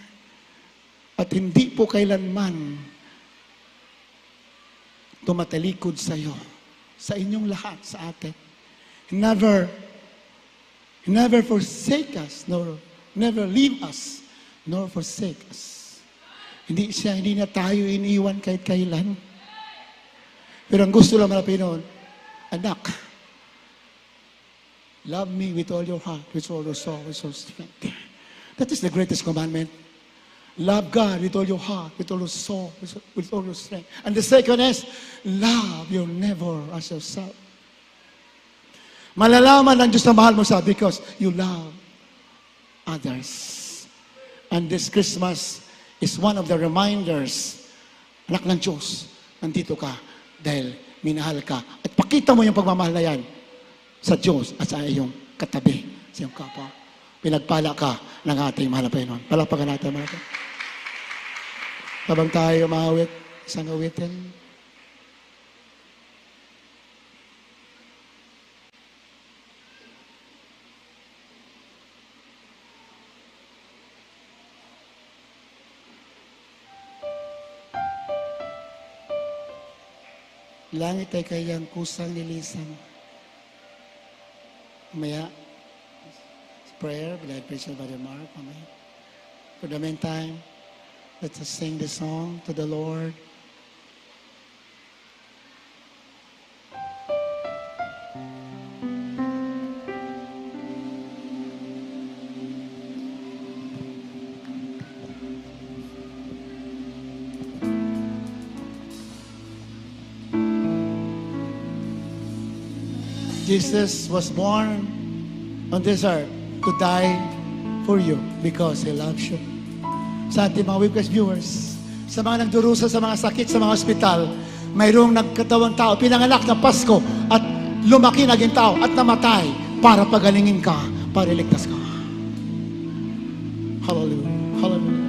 at hindi po kailanman tumatalikod sa iyo, sa inyong lahat, sa atin. He never forsake us, nor never leave us, nor forsake us. Hindi na tayo iniwan kahit kailan. Pero ang gusto lang mga Pinoon, anak, love me with all your heart, with all your soul, with all your strength. That is the greatest commandment. Love God with all your heart, with all your soul, with all your strength. And the second is, love your neighbor as yourself. Malalaman ng Diyos na mahal mo siya because you love others. And this Christmas is one of the reminders, anak ng Diyos, nandito ka dahil minahal ka. At pakita mo yung pagmamahal na yan sa Diyos at sa iyong katabi, sa iyong kapwa. Pinagpala ka ng ating mahal na Panginoon. Palapakan natin, mahal na Panginoon. Habang tayo maawit, isang awitin. Langit ay kayang kusang nilisan. Maya, prayer, beloved preacher by Mark. Amen. For the meantime, let us sing the song to the Lord. Jesus was born on this earth to die for you because He loves you. Sa ating mga Webcast viewers, sa mga nagdurusa sa mga sakit sa mga ospital, mayroong nagkatawang tao, pinanganak na Pasko at lumaki naging tao at namatay para pagalingin ka, para iligtas ka. Hallelujah. Hallelujah.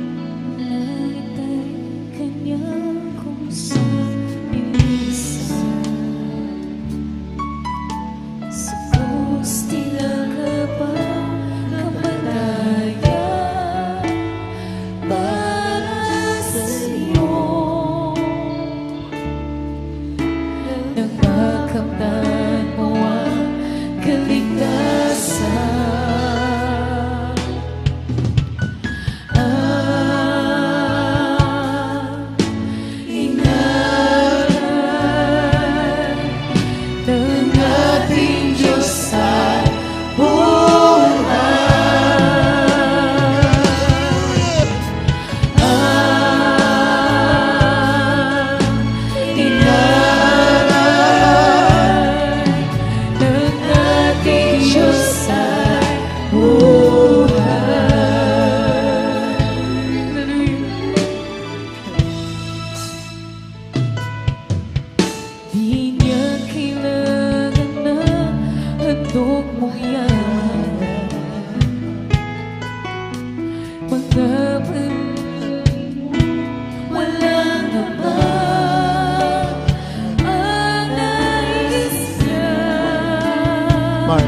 Mark.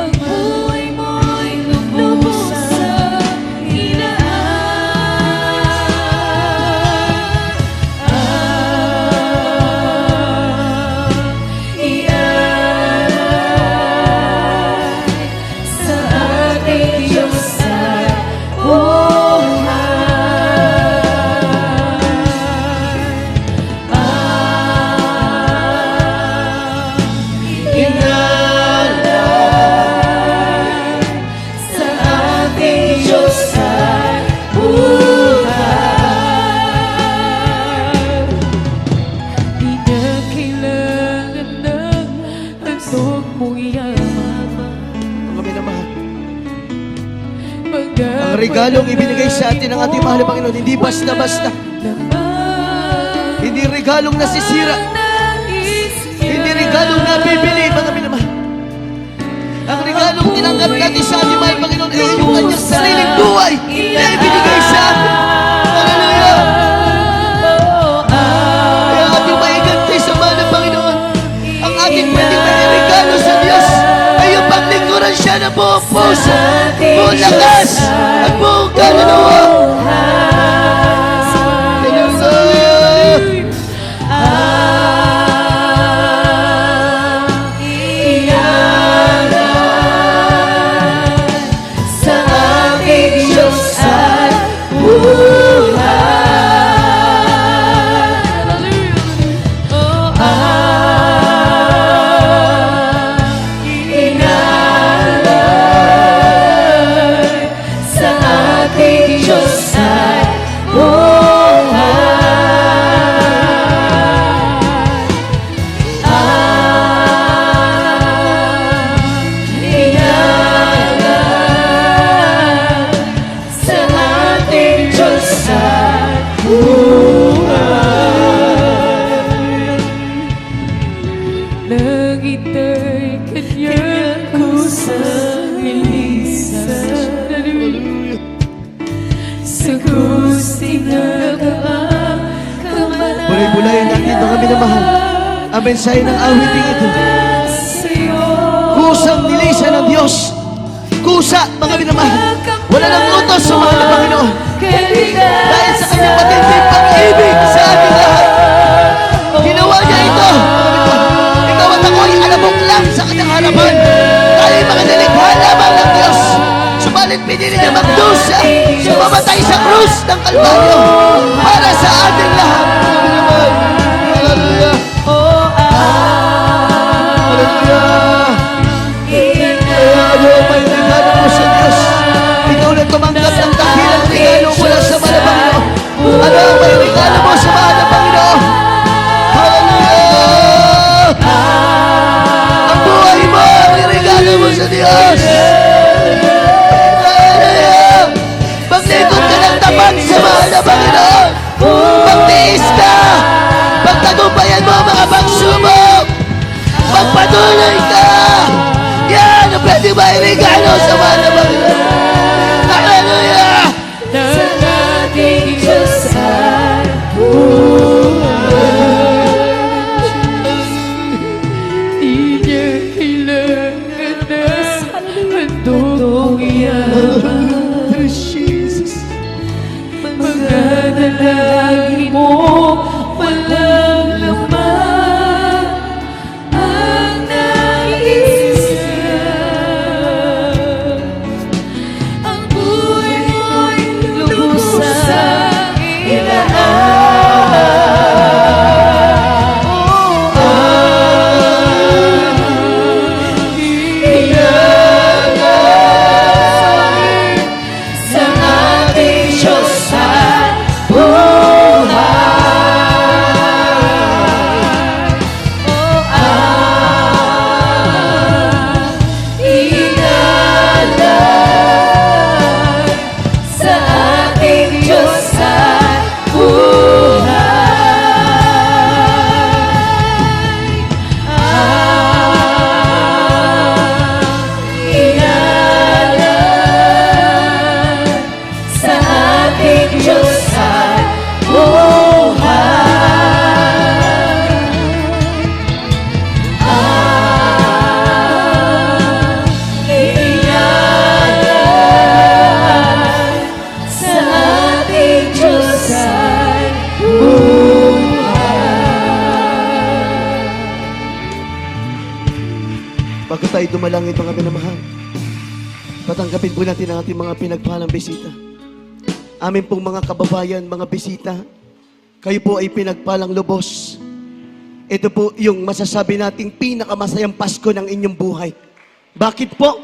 Ang buhay mo'y lubos sa sa ating Diyos ay Ang regalong ibinigay sa atin ng ating mahal na Panginoon, hindi basta-basta. Hindi regalong nasisira. Hindi regalong nabibili, mga minamahal. Ang regalong tinanggap natin sa ating mahal na Panginoon ay yung kanyang sariling buhay na ibinigay sa atin. Hallelujah! Kaya ating maiganti sa mahal na Panginoon. Ang ating pwedeng may regalo sa Diyos ay yung paglingkuran siya na buong puso, buong lakas, at buong kaluluwa. Langit ay kanyang kusang ilisan. Sa krus tinagaang kamalayan. Bulay-bulayin natin mga minamahal ang mensahe ng awiting ito. Kusang nilisan ng Diyos. Kusa, mga minamahal. Wala nang utos sa mahal na Panginoon. Dahil sa kanyang matinding pag-ibig sa ating lahat. Ginawa niya ito. Ikaw at ako ay alamok lang sa kanyang harapan. Tayo ay mga nilikha lamang ng Diyos. Subalit pinili niya magdusa. Sumamatay sa krus ng Kalbaryo para sa ating lahat. Hallelujah. Hallelujah. Kaya ano may regalo mo sa Diyos. Ikaw na tumanggap ng dakilang regalo mula sa mahal na Panginoon. Ano ang may regalo mo sa mahal na Panginoon? Hallelujah! Diyos! Hallelujah! Maglingkod ka ng tapat sa mahal na Panginoon! Magtiis ka! Pagtagumpayan mo ang mga pagsubok! Magpatuloy ka! Yan ang pwede ba irigalo sa mahal na Panginoon? Hallelujah! Sa ating Diyos ay di niya kailangan na handog yaman. Mga dalangin mo walang laman ang naisip. Ang buhay mo'y lubusang sa ating Diyos ay buhay. Sa ating Diyos ay buhay. Sa ating Diyos ay sa ating Diyos ay Bago tayo dumalangin mga minamahal, patanggapin po natin ang ating mga pinagpalang bisita. Amin pong mga kababayan, mga bisita, kayo po ay pinagpalang lubos. Ito po yung masasabi nating pinakamasayang Pasko ng inyong buhay. Bakit po?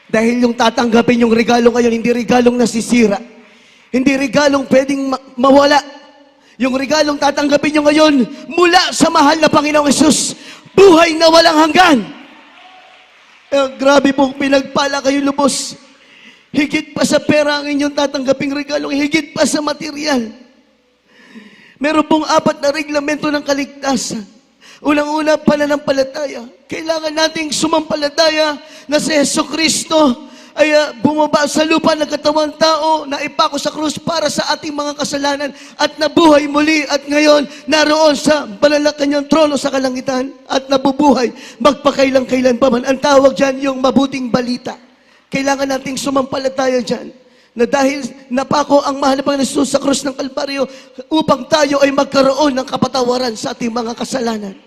Dahil yung tatanggapin yung regalo ngayon, hindi regalong nasisira. Hindi regalong pwedeng mawala. Yung regalong tatanggapin nyo ngayon mula sa mahal na Panginoong Yesus, buhay na walang hanggan. Grabe pong pinagpala kayo lubos. Higit pa sa pera ang inyong tatanggaping regalong, higit pa sa material. Meron pong 4 na reglamento ng kaligtasan. Unang-una, pananampalataya. Kailangan nating sumampalataya na si Jesucristo ay bumaba sa lupa ng katawang tao na ipako sa krus para sa ating mga kasalanan at nabuhay muli at ngayon naroon sa banal na kanyang trono sa kalangitan at nabubuhay magpakailang-kailan pa man. Ang tawag dyan yung mabuting balita. Kailangan nating sumampalataya dyan na dahil napako ang mahal na Panginoon Jesus sa krus ng Kalbaryo upang tayo ay magkaroon ng kapatawaran sa ating mga kasalanan.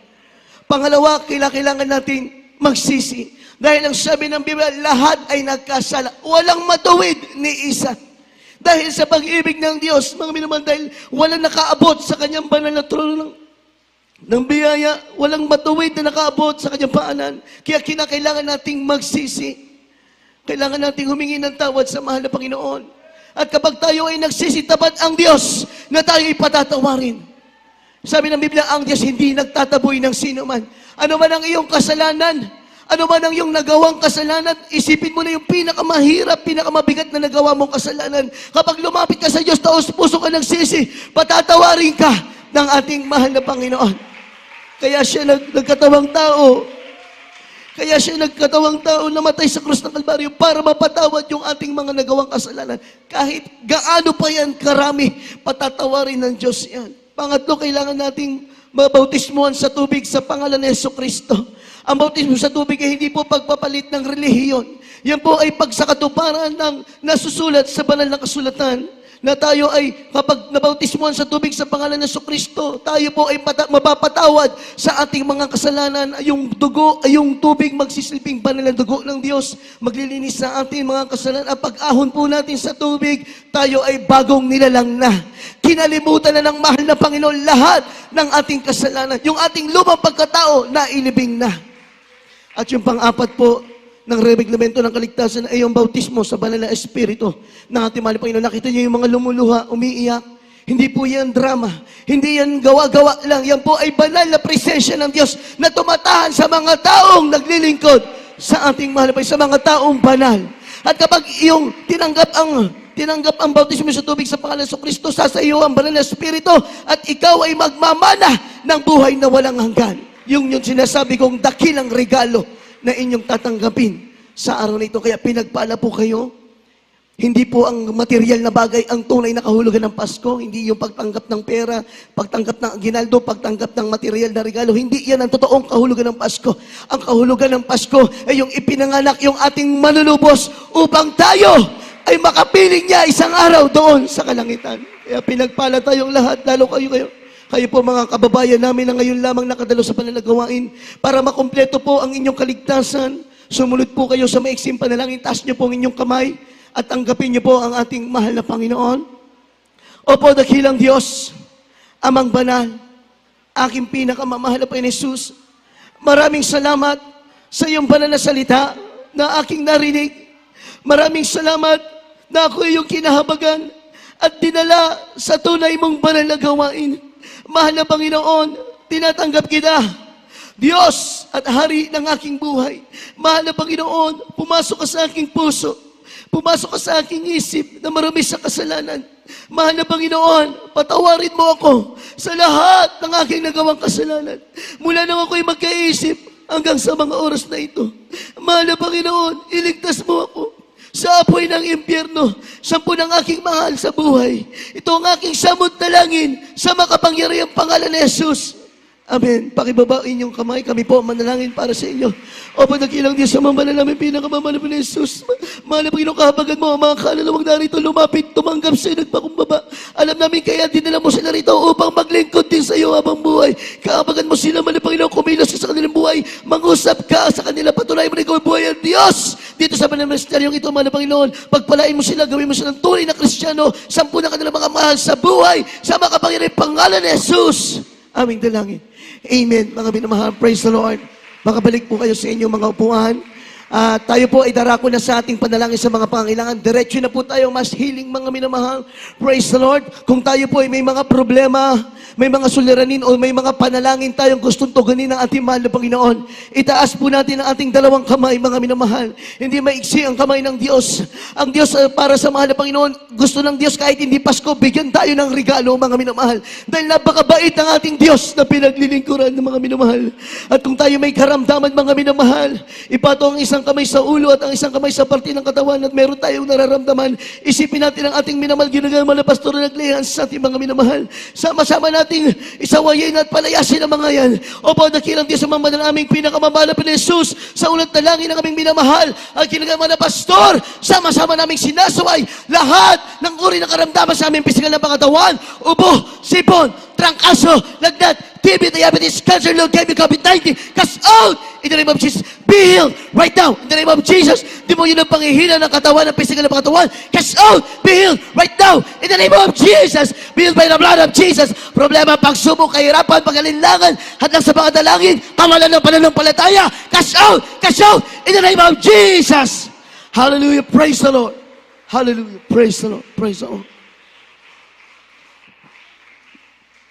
Pangalawa, kailangan nating magsisi. Dahil ang sabi ng Biblia, lahat ay nagkasala. Walang matuwid ni isa. Dahil sa pag-ibig ng Diyos, mga minamahal, dahil walang nakaabot sa kanyang banal na trono ng biyaya, walang matuwid na nakaabot sa kanyang paanan. Kaya kinakailangan nating magsisi. Kailangan nating humingi ng tawad sa mahal na Panginoon. At kapag tayo ay nagsisitapat ang Diyos na tayo ipatatawarin. Sabi ng Biblia, ang Diyos hindi nagtataboy ng sino man. Ano man ang iyong kasalanan, ano man ang iyong nagawang kasalanan, isipin mo na yung pinakamahirap, pinakamabigat na nagawa mong kasalanan. Kapag lumapit ka sa Diyos, taos puso ka nagsisi, patatawarin ka ng ating mahal na Panginoon. Kaya siya nagkatawang tao. Kaya siya nagkatawang tao, namatay sa krus ng Kalbaryo para mapatawad yung ating mga nagawang kasalanan. Kahit gaano pa yan karami, patatawarin ng Diyos yan. Pangatlo, kailangan nating mabautismuhan sa tubig sa pangalan ni Jesucristo. Ang bautismo sa tubig ay hindi po pagpapalit ng relihiyon. Yan po ay pagsakatuparan ng nasusulat sa banal na kasulatan na tayo ay kapag nabautismuhan sa tubig sa pangalan ng Jesucristo, tayo po ay mapapatawad sa ating mga kasalanan. Yung dugo, yung tubig magsisilbing banal na dugo ng Diyos, maglilinis sa ating mga kasalanan. At pag-ahon po natin sa tubig, tayo ay bagong nilalang na. Kinalimutan na ng mahal na Panginoon lahat ng ating kasalanan. Yung ating lumang pagkatao, nailibing na. At yung pang-apat po, ng reglamento ng kaligtasan ay yung bautismo sa banal na Espiritu ng ating mahal na Panginoon. Nakita niyo yung mga lumuluha, umiiyak. Hindi po yan drama. Hindi yan gawa-gawa lang. Yan po ay banal na presensya ng Diyos na tumatahan sa mga taong naglilingkod sa ating mahal sa mga taong banal. At kapag iyong tinanggap ang bautismo sa tubig sa pangalan sa Kristo, sa iyo ang banal na Espiritu at ikaw ay magmamana ng buhay na walang hanggan. Yung sinasabi kong dakilang regalo na inyong tatanggapin sa araw na ito. Kaya pinagpala po kayo. Hindi po ang material na bagay ang tunay na kahulugan ng Pasko. Hindi yung pagtanggap ng pera, pagtanggap ng aginaldo, pagtanggap ng material na regalo. Hindi yan ang totoong kahulugan ng Pasko. Ang kahulugan ng Pasko ay yung ipinanganak yung ating manunubos upang tayo ay makapiling niya isang araw doon sa kalangitan. Kaya pinagpala tayong lahat, lalo kayo. Kayo po mga kababayan namin na ngayon lamang nakadalo sa panalagawain para makumpleto po ang inyong kaligtasan. Sumunod po kayo sa maiksim panalangin, taas niyo po ang inyong kamay at tanggapin niyo po ang ating mahal na Panginoon. Opo, dakilang Diyos, Amang Banal, aking pinakamamahal na Panginoon Jesus, maraming salamat sa iyong banal na salita na aking narinig. Maraming salamat na ako iyong kinahabagan at dinala sa tunay mong banal na gawain. Mahal na Panginoon, tinatanggap kita, Diyos at Hari ng aking buhay. Mahal na Panginoon, pumasok ka sa aking puso. Pumasok ka sa aking isip na marami sa kasalanan. Mahal na Panginoon, patawarin mo ako sa lahat ng aking nagawang kasalanan. Mula nang ako'y magkaisip hanggang sa mga oras na ito. Mahal na Panginoon, iligtas mo ako sa apoy ng impyerno, sampu ng aking mahal sa buhay. Ito ang aking samantalangin sa makapangyarihang pangalan ni Jesus. Amen. Pakibabain yung kamay. Kami po manalangin para sa inyo. O padakilang Diyos sa mamala namin pinakamamala po ni Jesus. Mahal na Panginoon, kahabagan mo ang mga kaluluwag narito lumapit, tumanggap sa iyo, nagpakumbaba. Alam namin kaya dinala mo sila rito upang maglingkod din sa iyo habang buhay. Kahabagan mo sila, mahal na Panginoon, kumilos ka sa kanilang buhay. Mangusap ka sa kanila, patuloy mo na ikaw buhay ang Diyos. Dito sa ministeryong ito, mahal na Panginoon, pagpalain mo sila, gawin mo silang tunay na Kristiyano, sampu na kanilang mga mahal sa buhay, sa makapangyarihang pangalan ni Jesus. Aming dalangin. Amen. Mga minamahal, praise the Lord. Makabalik po kayo sa inyong mga upuan. Tayo po ay darako na sa ating panalangin sa mga pangangailangan. Diretso na po tayo, mas healing mga minamahal. Praise the Lord. Kung tayo po ay may mga problema, may mga suliranin o may mga panalangin tayong gustong tugunin ng ating mahal na Panginoon, itaas po natin ang ating dalawang kamay, mga minamahal. Hindi maiksi ang kamay ng Diyos. Ang Diyos para sa mahal na Panginoon, gusto ng Diyos kahit hindi Pasko, bigyan tayo ng regalo, mga minamahal. Dahil napakabait ang ating Diyos na pinaglilingkuran ng mga minamahal. At kung tayo may karamdaman, mga minamahal, ipato ang isang kamay sa ulo at ang isang kamay sa parte ng katawan at meron tayong nararamdaman, isipin natin ang ating minamahal, ginagawa na pastor na naglihan sa ating mga minamahal. Sama-sama nating isawayin at palayasin ang mga yan. Opo, dakilang Diyos sa mga aming pinakamamahal na Jesus, sa ulat na langit ng aming minamahal, ang ginagawa na pastor, sama-sama naming sinasaway lahat ng uri ng karamdaman sa aming pisikal na pangatawan, ubo, sipon, trangkaso, lagnat, TB, diabetes, cancer, leukemia, COVID-19, cast out in the name of Jesus. Be healed right now in the name of Jesus. Di mo yun ang panghihina ng katawan, ng pisikal na pangatawan. Cast out, be healed right now in the name of Jesus. Be healed by the blood of Jesus. Problema, pagsubok, kahirapan, pag-alinlangan, hadlang sa mga dalangin, kawalan ng pananampalataya. Cast out in the name of Jesus. Hallelujah, praise the Lord. Hallelujah, praise the Lord, praise the Lord.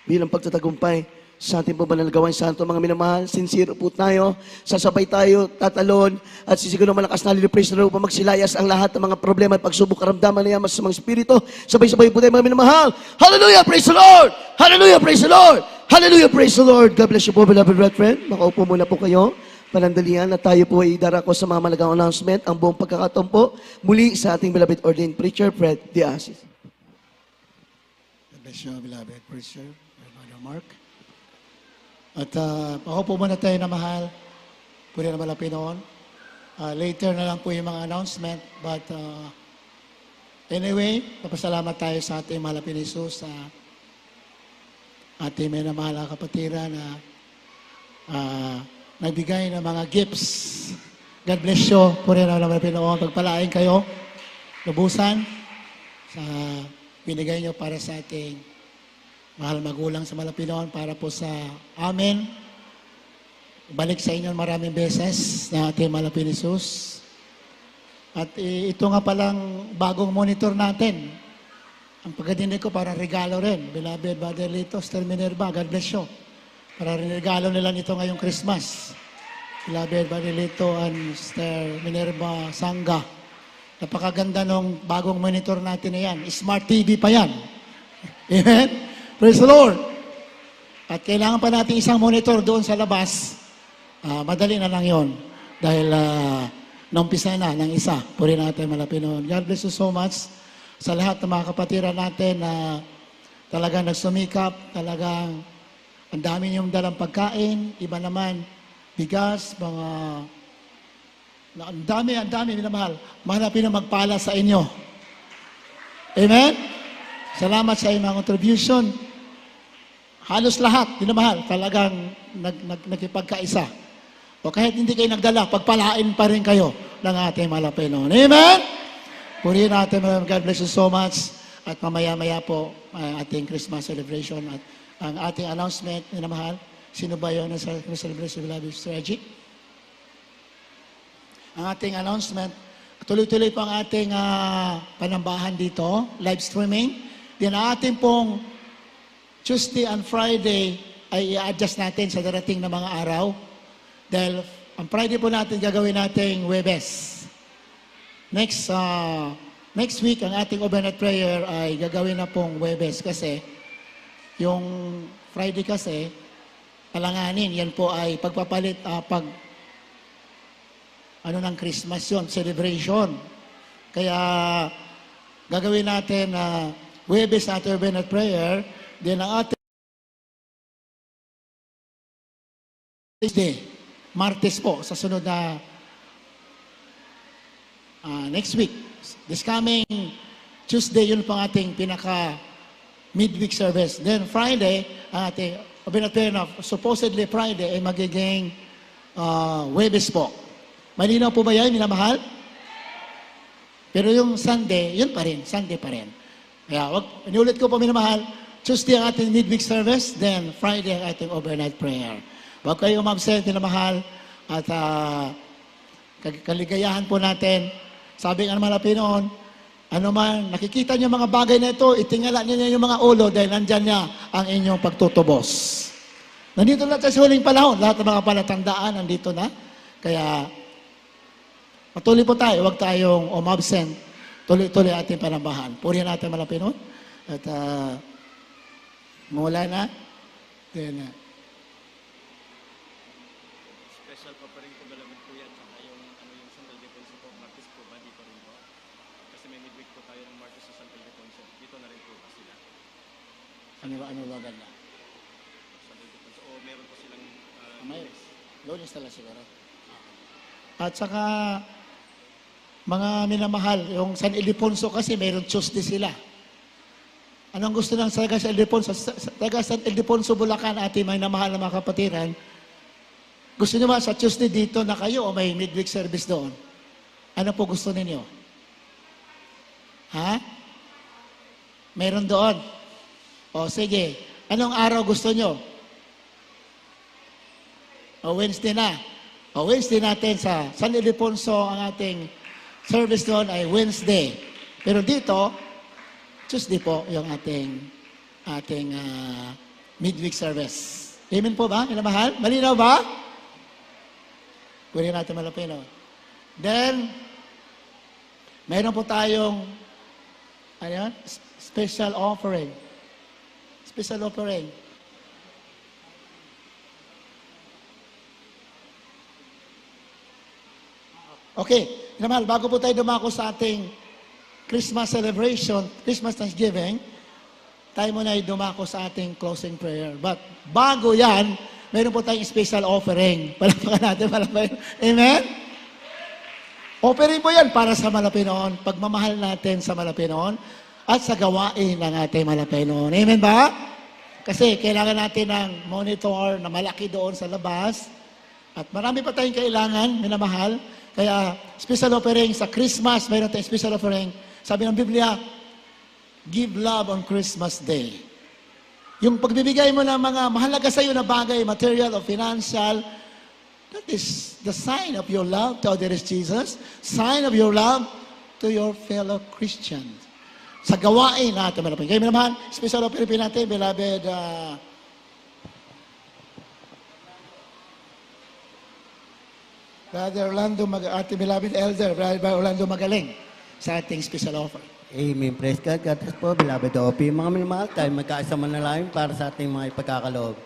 Bilang pagtatagumpay sa ating pamanalagawan santo, mga minamahal, sincere po tayo, sasabay tayo, tatalon, at sisiguro malakas na praise the Lord upang magsilayas ang lahat ng mga problema at pagsubok, karamdaman na yaman sa mga espiritu. Sabay-sabay po tayo, mga minamahal. Hallelujah, praise the Lord! Hallelujah, praise the Lord! Hallelujah, praise the Lord! God bless you po, beloved brethren. Makaupo muna po kayo. Panandalian na tayo po ay darako sa mga malagang announcement, ang buong pagkakataon po, muli sa ating beloved ordained preacher, Fred D. Asis. God bless you, beloved preacher, Brother Mark. At ako po muna tayo na mahal, puri na malapit noon. Later na lang po yung mga announcement, but anyway, papasalamat tayo sa ating malapit ni Jesus, sa ating may na mahal na kapatira na nagbigay ng mga gifts. God bless you, puri na malapit noon. Pagpalain kayo, lubusan, sa binigay nyo para sa ating mahal magulang sa Malapinon, para po sa amin. Balik sa inyo maraming beses na ating Malapin Jesus. At ito nga palang bagong monitor natin. Ang pagkadinig ko parang regalo rin. Beloved Brother Litos, Minerva, God bless you. Para regalo nila nito ngayong Christmas. Beloved Marilito and Sister Minerva Sangga. Napakaganda nung bagong monitor natin na yan. Smart TV pa yan. Amen? Praise the Lord. At kailangan pa natin isang monitor doon sa labas. Madali na lang yon. Dahil naumpisa na ng isa. Puri natin malapinoon. God bless you so much sa lahat ng mga kapatiran natin na talagang nagsumikap, talagang ang dami niyong dalang pagkain, iba naman, bigas, ang dami, minamahal. Mahanapin na magpala sa inyo. Amen? Salamat sa inyong mga contribution. Halos lahat, minamahal, talagang nagkipagkaisa. O kahit hindi kayo nagdala, pagpalain pa rin kayo ng ating malapinoon. Amen? Purihin natin, God bless you so much. At mamaya-maya po, ating Christmas celebration at ang ating announcement, minamahal. Sino ba yun sa Christmas celebration, beloved strategy? Ang ating announcement, tuloy-tuloy po ang ating panambahan dito, live streaming. Then ang ating pong Tuesday and Friday ay i-adjust natin sa darating na mga araw. Dahil ang Friday po natin gagawin nating Webes. Next week, ang ating overnight prayer ay gagawin na pong Webes kasi yung Friday kasi, alanganin, yan po ay pagpapalit, ng Christmas yun, celebration. Kaya gagawin natin Webes natin overnight prayer, then ang ating Tuesday, Martes po, sa sunod na next week. This coming Tuesday, yun po ang ating pinaka midweek service. Then Friday, ang ating overnight prayer na supposedly Friday ay magiging Webes po. Malinaw po ba yan, minamahal? Pero yung Sunday, yun pa rin, Sunday pa rin. Kaya inulit ko po, minamahal, Tuesday ang ating midweek service, then Friday ang ating overnight prayer. Huwag kayo umabsent, minamahal, at kaligayahan po natin. Sabi nga naman na Pinoon, ano man, nakikita niyo mga bagay na ito, itingala niyo yung mga ulo dahil nandyan niya ang inyong pagtutubos. Nandito na tayo sa huling panahon, lahat ng mga palatandaan nandito na. Kaya, patuloy po tayo, huwag tayong umabsent. Tuloy-tuloy ating panambahan. Purihan natin mga Pinoon. At mula na, then, Special pa rin po beloved po yan. Saka yung Santo Ildefonso po, Martes po ba? Dito rin po. Kasi may midweek po tayo ng Martes sa Santo Ildefonso. Dito na rin po ba sila? ano ba ganda? Santo Ildefonso. O meron po silang May, Lunes tala siguro. At saka, mga minamahal, yung San Ildefonso kasi mayroon Tuesday sila. Anong gusto ng taga San Ildefonso? Taga San Ildefonso, Bulacan, ating may namahal na mga kapatiran. Gusto niyo ba sa Tuesday dito na kayo o may midweek service doon? Ano po gusto ninyo? Ha? Mayroon doon? O sige, anong araw gusto niyo? O Wednesday na. O Wednesday natin sa San Ildefonso, ang ating service doon ay Wednesday. Pero dito, Tuesday po yung ating midweek service. Amen po ba, minamahal? Malinaw ba? Kunin natin malapino. Then, mayroon po tayong special offering. Special offering. Okay, minamahal, bago po tayo dumako sa ating Christmas celebration, Christmas Thanksgiving, tayo muna ay dumako sa ating closing prayer. But bago yan, meron po tayong special offering. Palapakan natin, palapakan. Amen? Offering po yan para sa Malapinoon, pagmamahal natin sa Malapinoon, at sa gawain ng ating Malapinoon. Amen ba? Kasi kailangan natin ng monitor na malaki doon sa labas, at marami pa tayong kailangan, minamahal. Kaya special offering sa Christmas, mayroon tayong special offering. Sabi ng Biblia, give love on Christmas Day. Yung pagbibigay mo ng mga mahalaga sa iyo na bagay, material o financial, that is the sign of your love to others, Jesus. Sign of your love to your fellow Christians. Sa gawain natin, malapit. Kaya naman, special offering natin, beloved, Brother Orlando, ating beloved elder, Brother Orlando Magaling, sa ating special offer. Amen. Praise God. God bless po, beloved OP. Mga minamahal tayo, magkaisa manalangin para sa ating mga ipagkakaloob.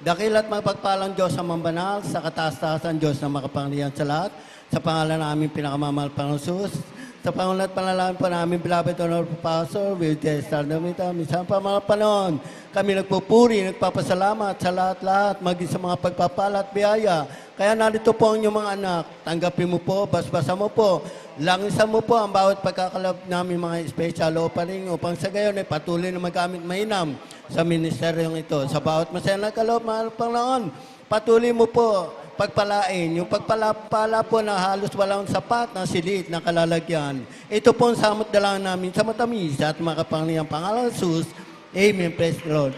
Dakil at magpagpalang Diyos ang mambanal, sa kataas-taasan Diyos na makapangyarihan sa lahat, sa pangalan namin pinakamamahal pang Jesus, sa pangalan at panalangin po namin, beloved Honorable Pastor, with the star na minsan pa mga panahon, kami nagpupuri, nagpapasalamat sa lahat-lahat, maging sa mga pagpapala at biyaya. Kaya narito po ang inyong mga anak, tanggapin mo po, basbasa mo po, langisan mo po ang bawat pagkakalab namin mga special offering upang sa gayon ay patuloy na magamit mainam sa ministeryong ito. Sa bawat masaya na kaloob, mahal Panginoon, patuloy mo po pagpalain. Yung pagpala po na halos walang sapat na silit na kalalagyan. Ito po ang samot dalangan namin sa matamis at makapangyarihang pangalan ng Jesus. Amen. Praise the Lord.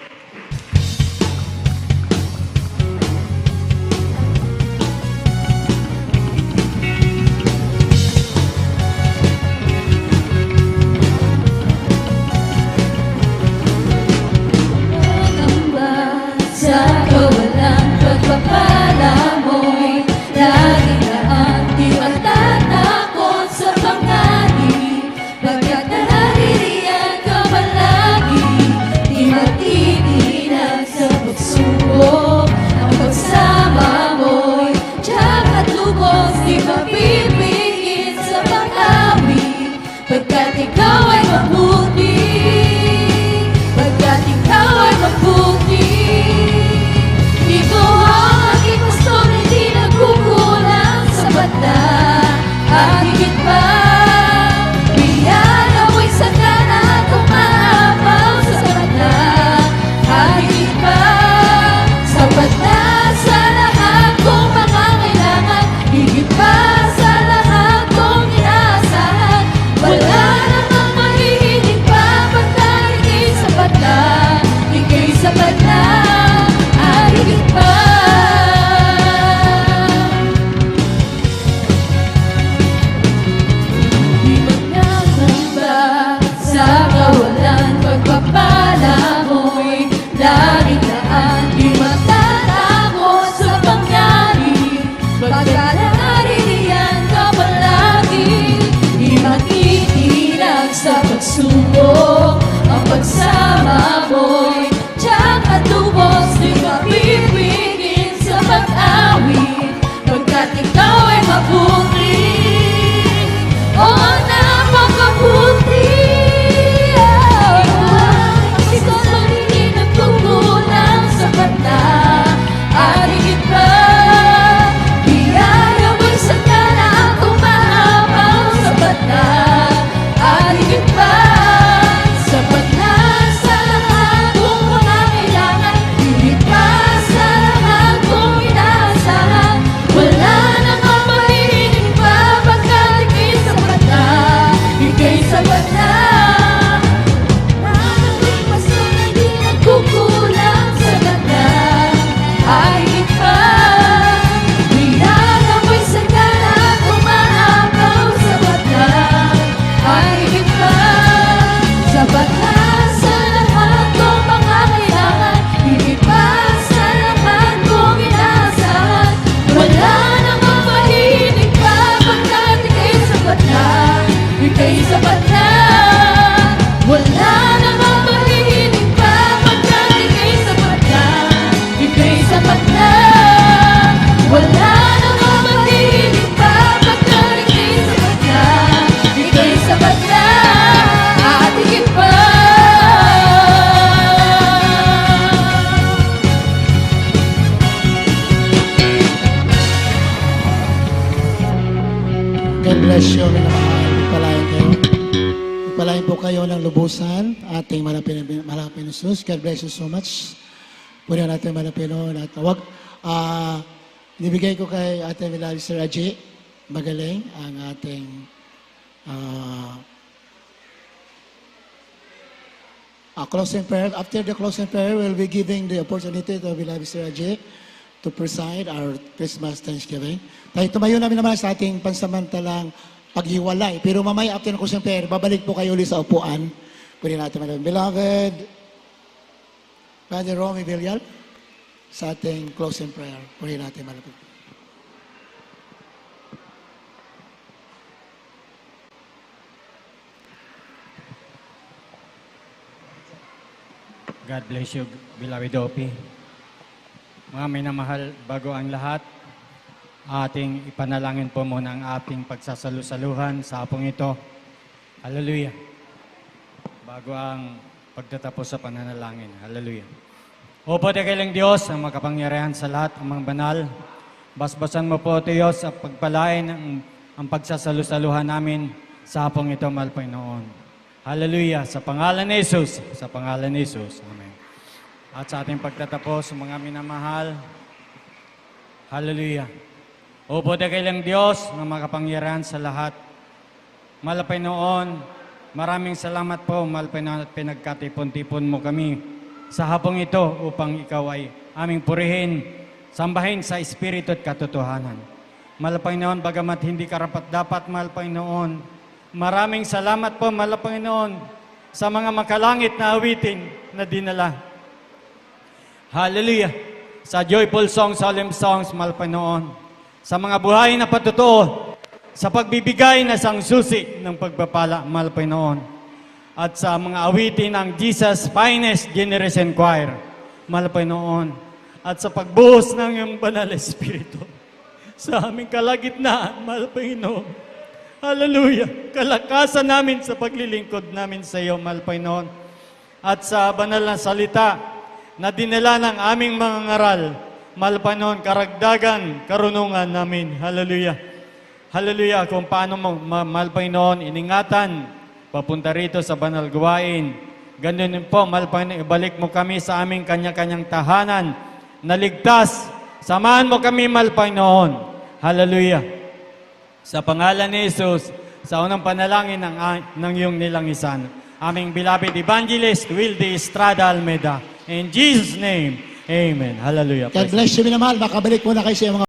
Sa kawalan pagpapala mo'y laging daan, di matatakot sa panganib, pagkat naririyan ka palagi, di matitinag sa pagsubok. Ang pagsama mo'y tiyak at lubos, di mapipigil sa pag-awit, pagkat ikaw ay mabuti, pagkat ikaw ay mabuti. Ikaw ang aking pastor, hindi nagkukulang, sapat na at higit pa. Biyaya mo'y sagana at umaapaw, sapat na at higit pa. Sapat na sa lahat kong mga kailangan, higit pa sa lahat kong inaasahan. Wala namang mahihiling pa, pagkat ika'y sapat na, ika'y sapat na. Higit pa. Di magkakamba sa kawalan, pagpapala mo'y laging daan, di matatakot sa pangyari, pagkat naririyan ka palagi, di matitinag sa pagsubok. Ang pagsama mo'y tiyak at lubos, di mapipigil sa pag-awit, pagkat ikaw ay mabuti. Oo, napakabuti. Ang Kristo'y hindi nagkukulang, sapat na at higit pa. Biyaya mo'y sagana at umaapaw, sapat na at higit pa. Sapat na sa lahat kong mga kailangan, higit pa sa lahat kong inaasahan. Wala namang mahihiling pa, pagkat ika'y sapat na, ika'y sapat na. Ang aking pastor na di nagkukulang, sapat na ay higit pa. Biyaya mo'y sagana at umaapaw, sapat na ay higit pa. Sapat na sa lahat kong mga kailangan, higit pa sa lahat kong inaasahan. Wala namang mahihiling pa, pagkat ika'y sapat na, ika'y sapat na. Wala namang mahihiling pa, pagkat ika'y sapat na, ika'y sapat na. Wala namang mahihiling pa, pagkat ika'y sapat na, ika'y sapat na. At higit pa. God bless you, minamahal. Pagpalain kayo. Pagpalain po kayo ng lubusan, ating malapin na Jesus. God bless you so much. Puna natin malapin at wag. Nibigay ko kay ating beloved Sir Aji Magaling ang ating closing prayer. After the closing prayer, we'll be giving the opportunity to beloved Sir Aji to preside our Christmas Thanksgiving. Tayo tumayo namin naman sa ating pansamantalang paghiwalay. Pero mamaya after ng closing prayer, babalik po kayo ulit sa upuan. Pwede natin malaman. Beloved Brother Romy Villar, sa ating closing prayer. Pwede natin malaman. God bless you, beloved Opi. Mga minamahal, bago ang lahat, ating ipanalangin po muna ang ating pagsasalusaluhan sa hapong ito. Hallelujah. Bago ang pagtatapos sa pananalangin. Hallelujah. Opo, dakilang Diyos, ang makapangyarihan sa lahat, ang mga banal. Basbasan mo po, Diyos, at pagpalain ang pagsasalusaluhan namin sa hapong ito, mahal Panginoon. Hallelujah. Sa pangalan ni Jesus. Sa pangalan ni Jesus. Amen. At sa ating pagtatapos, mga minamahal, hallelujah. Opo, dakilang Diyos, na makapangyarihan sa lahat. Mahal Panginoon, maraming salamat po, mahal Panginoon, at pinagkatipon-tipon mo kami sa hapong ito upang ikaw ay aming purihin, sambahin sa Espiritu at katotohanan. Mahal Panginoon, bagamat hindi karapat-dapat, mahal Panginoon, maraming salamat po, mahal Panginoon, sa mga makalangit na awitin na dinala. Hallelujah! Sa joyful songs, solemn songs, mahal Panginoon, sa mga buhay na patutuo, sa pagbibigay na sangsusi ng pagpapala, mahal Panginoon, at sa mga awitin ng Jesus Finest Generation Choir, mahal Panginoon, at sa pagbuhos ng iyong banal Espiritu sa aming kalagitnaan, mahal Panginoon. Hallelujah! Kalakasan namin sa paglilingkod namin sa iyo, mahal Panginoon, at sa banal na salita na dinala ng aming mga ngaral, mahal Panginoon, karagdagan, karunungan namin. Hallelujah! Hallelujah! Kung paano mo, mahal Panginoon, iningatan papunta rito sa banal gawain. Ganun din po, mahal Panginoon, ibalik mo kami sa aming kanya-kanyang tahanan na ligtas. Samahan mo kami, mahal Panginoon. Hallelujah. Sa pangalan ni Jesus, sa unang panalangin ng iyong nilangisan, aming beloved evangelist, Wildy Estrada Almeida. In Jesus' name, amen. Hallelujah. God bless you, minamahal. Makabalik muna kayo sa mga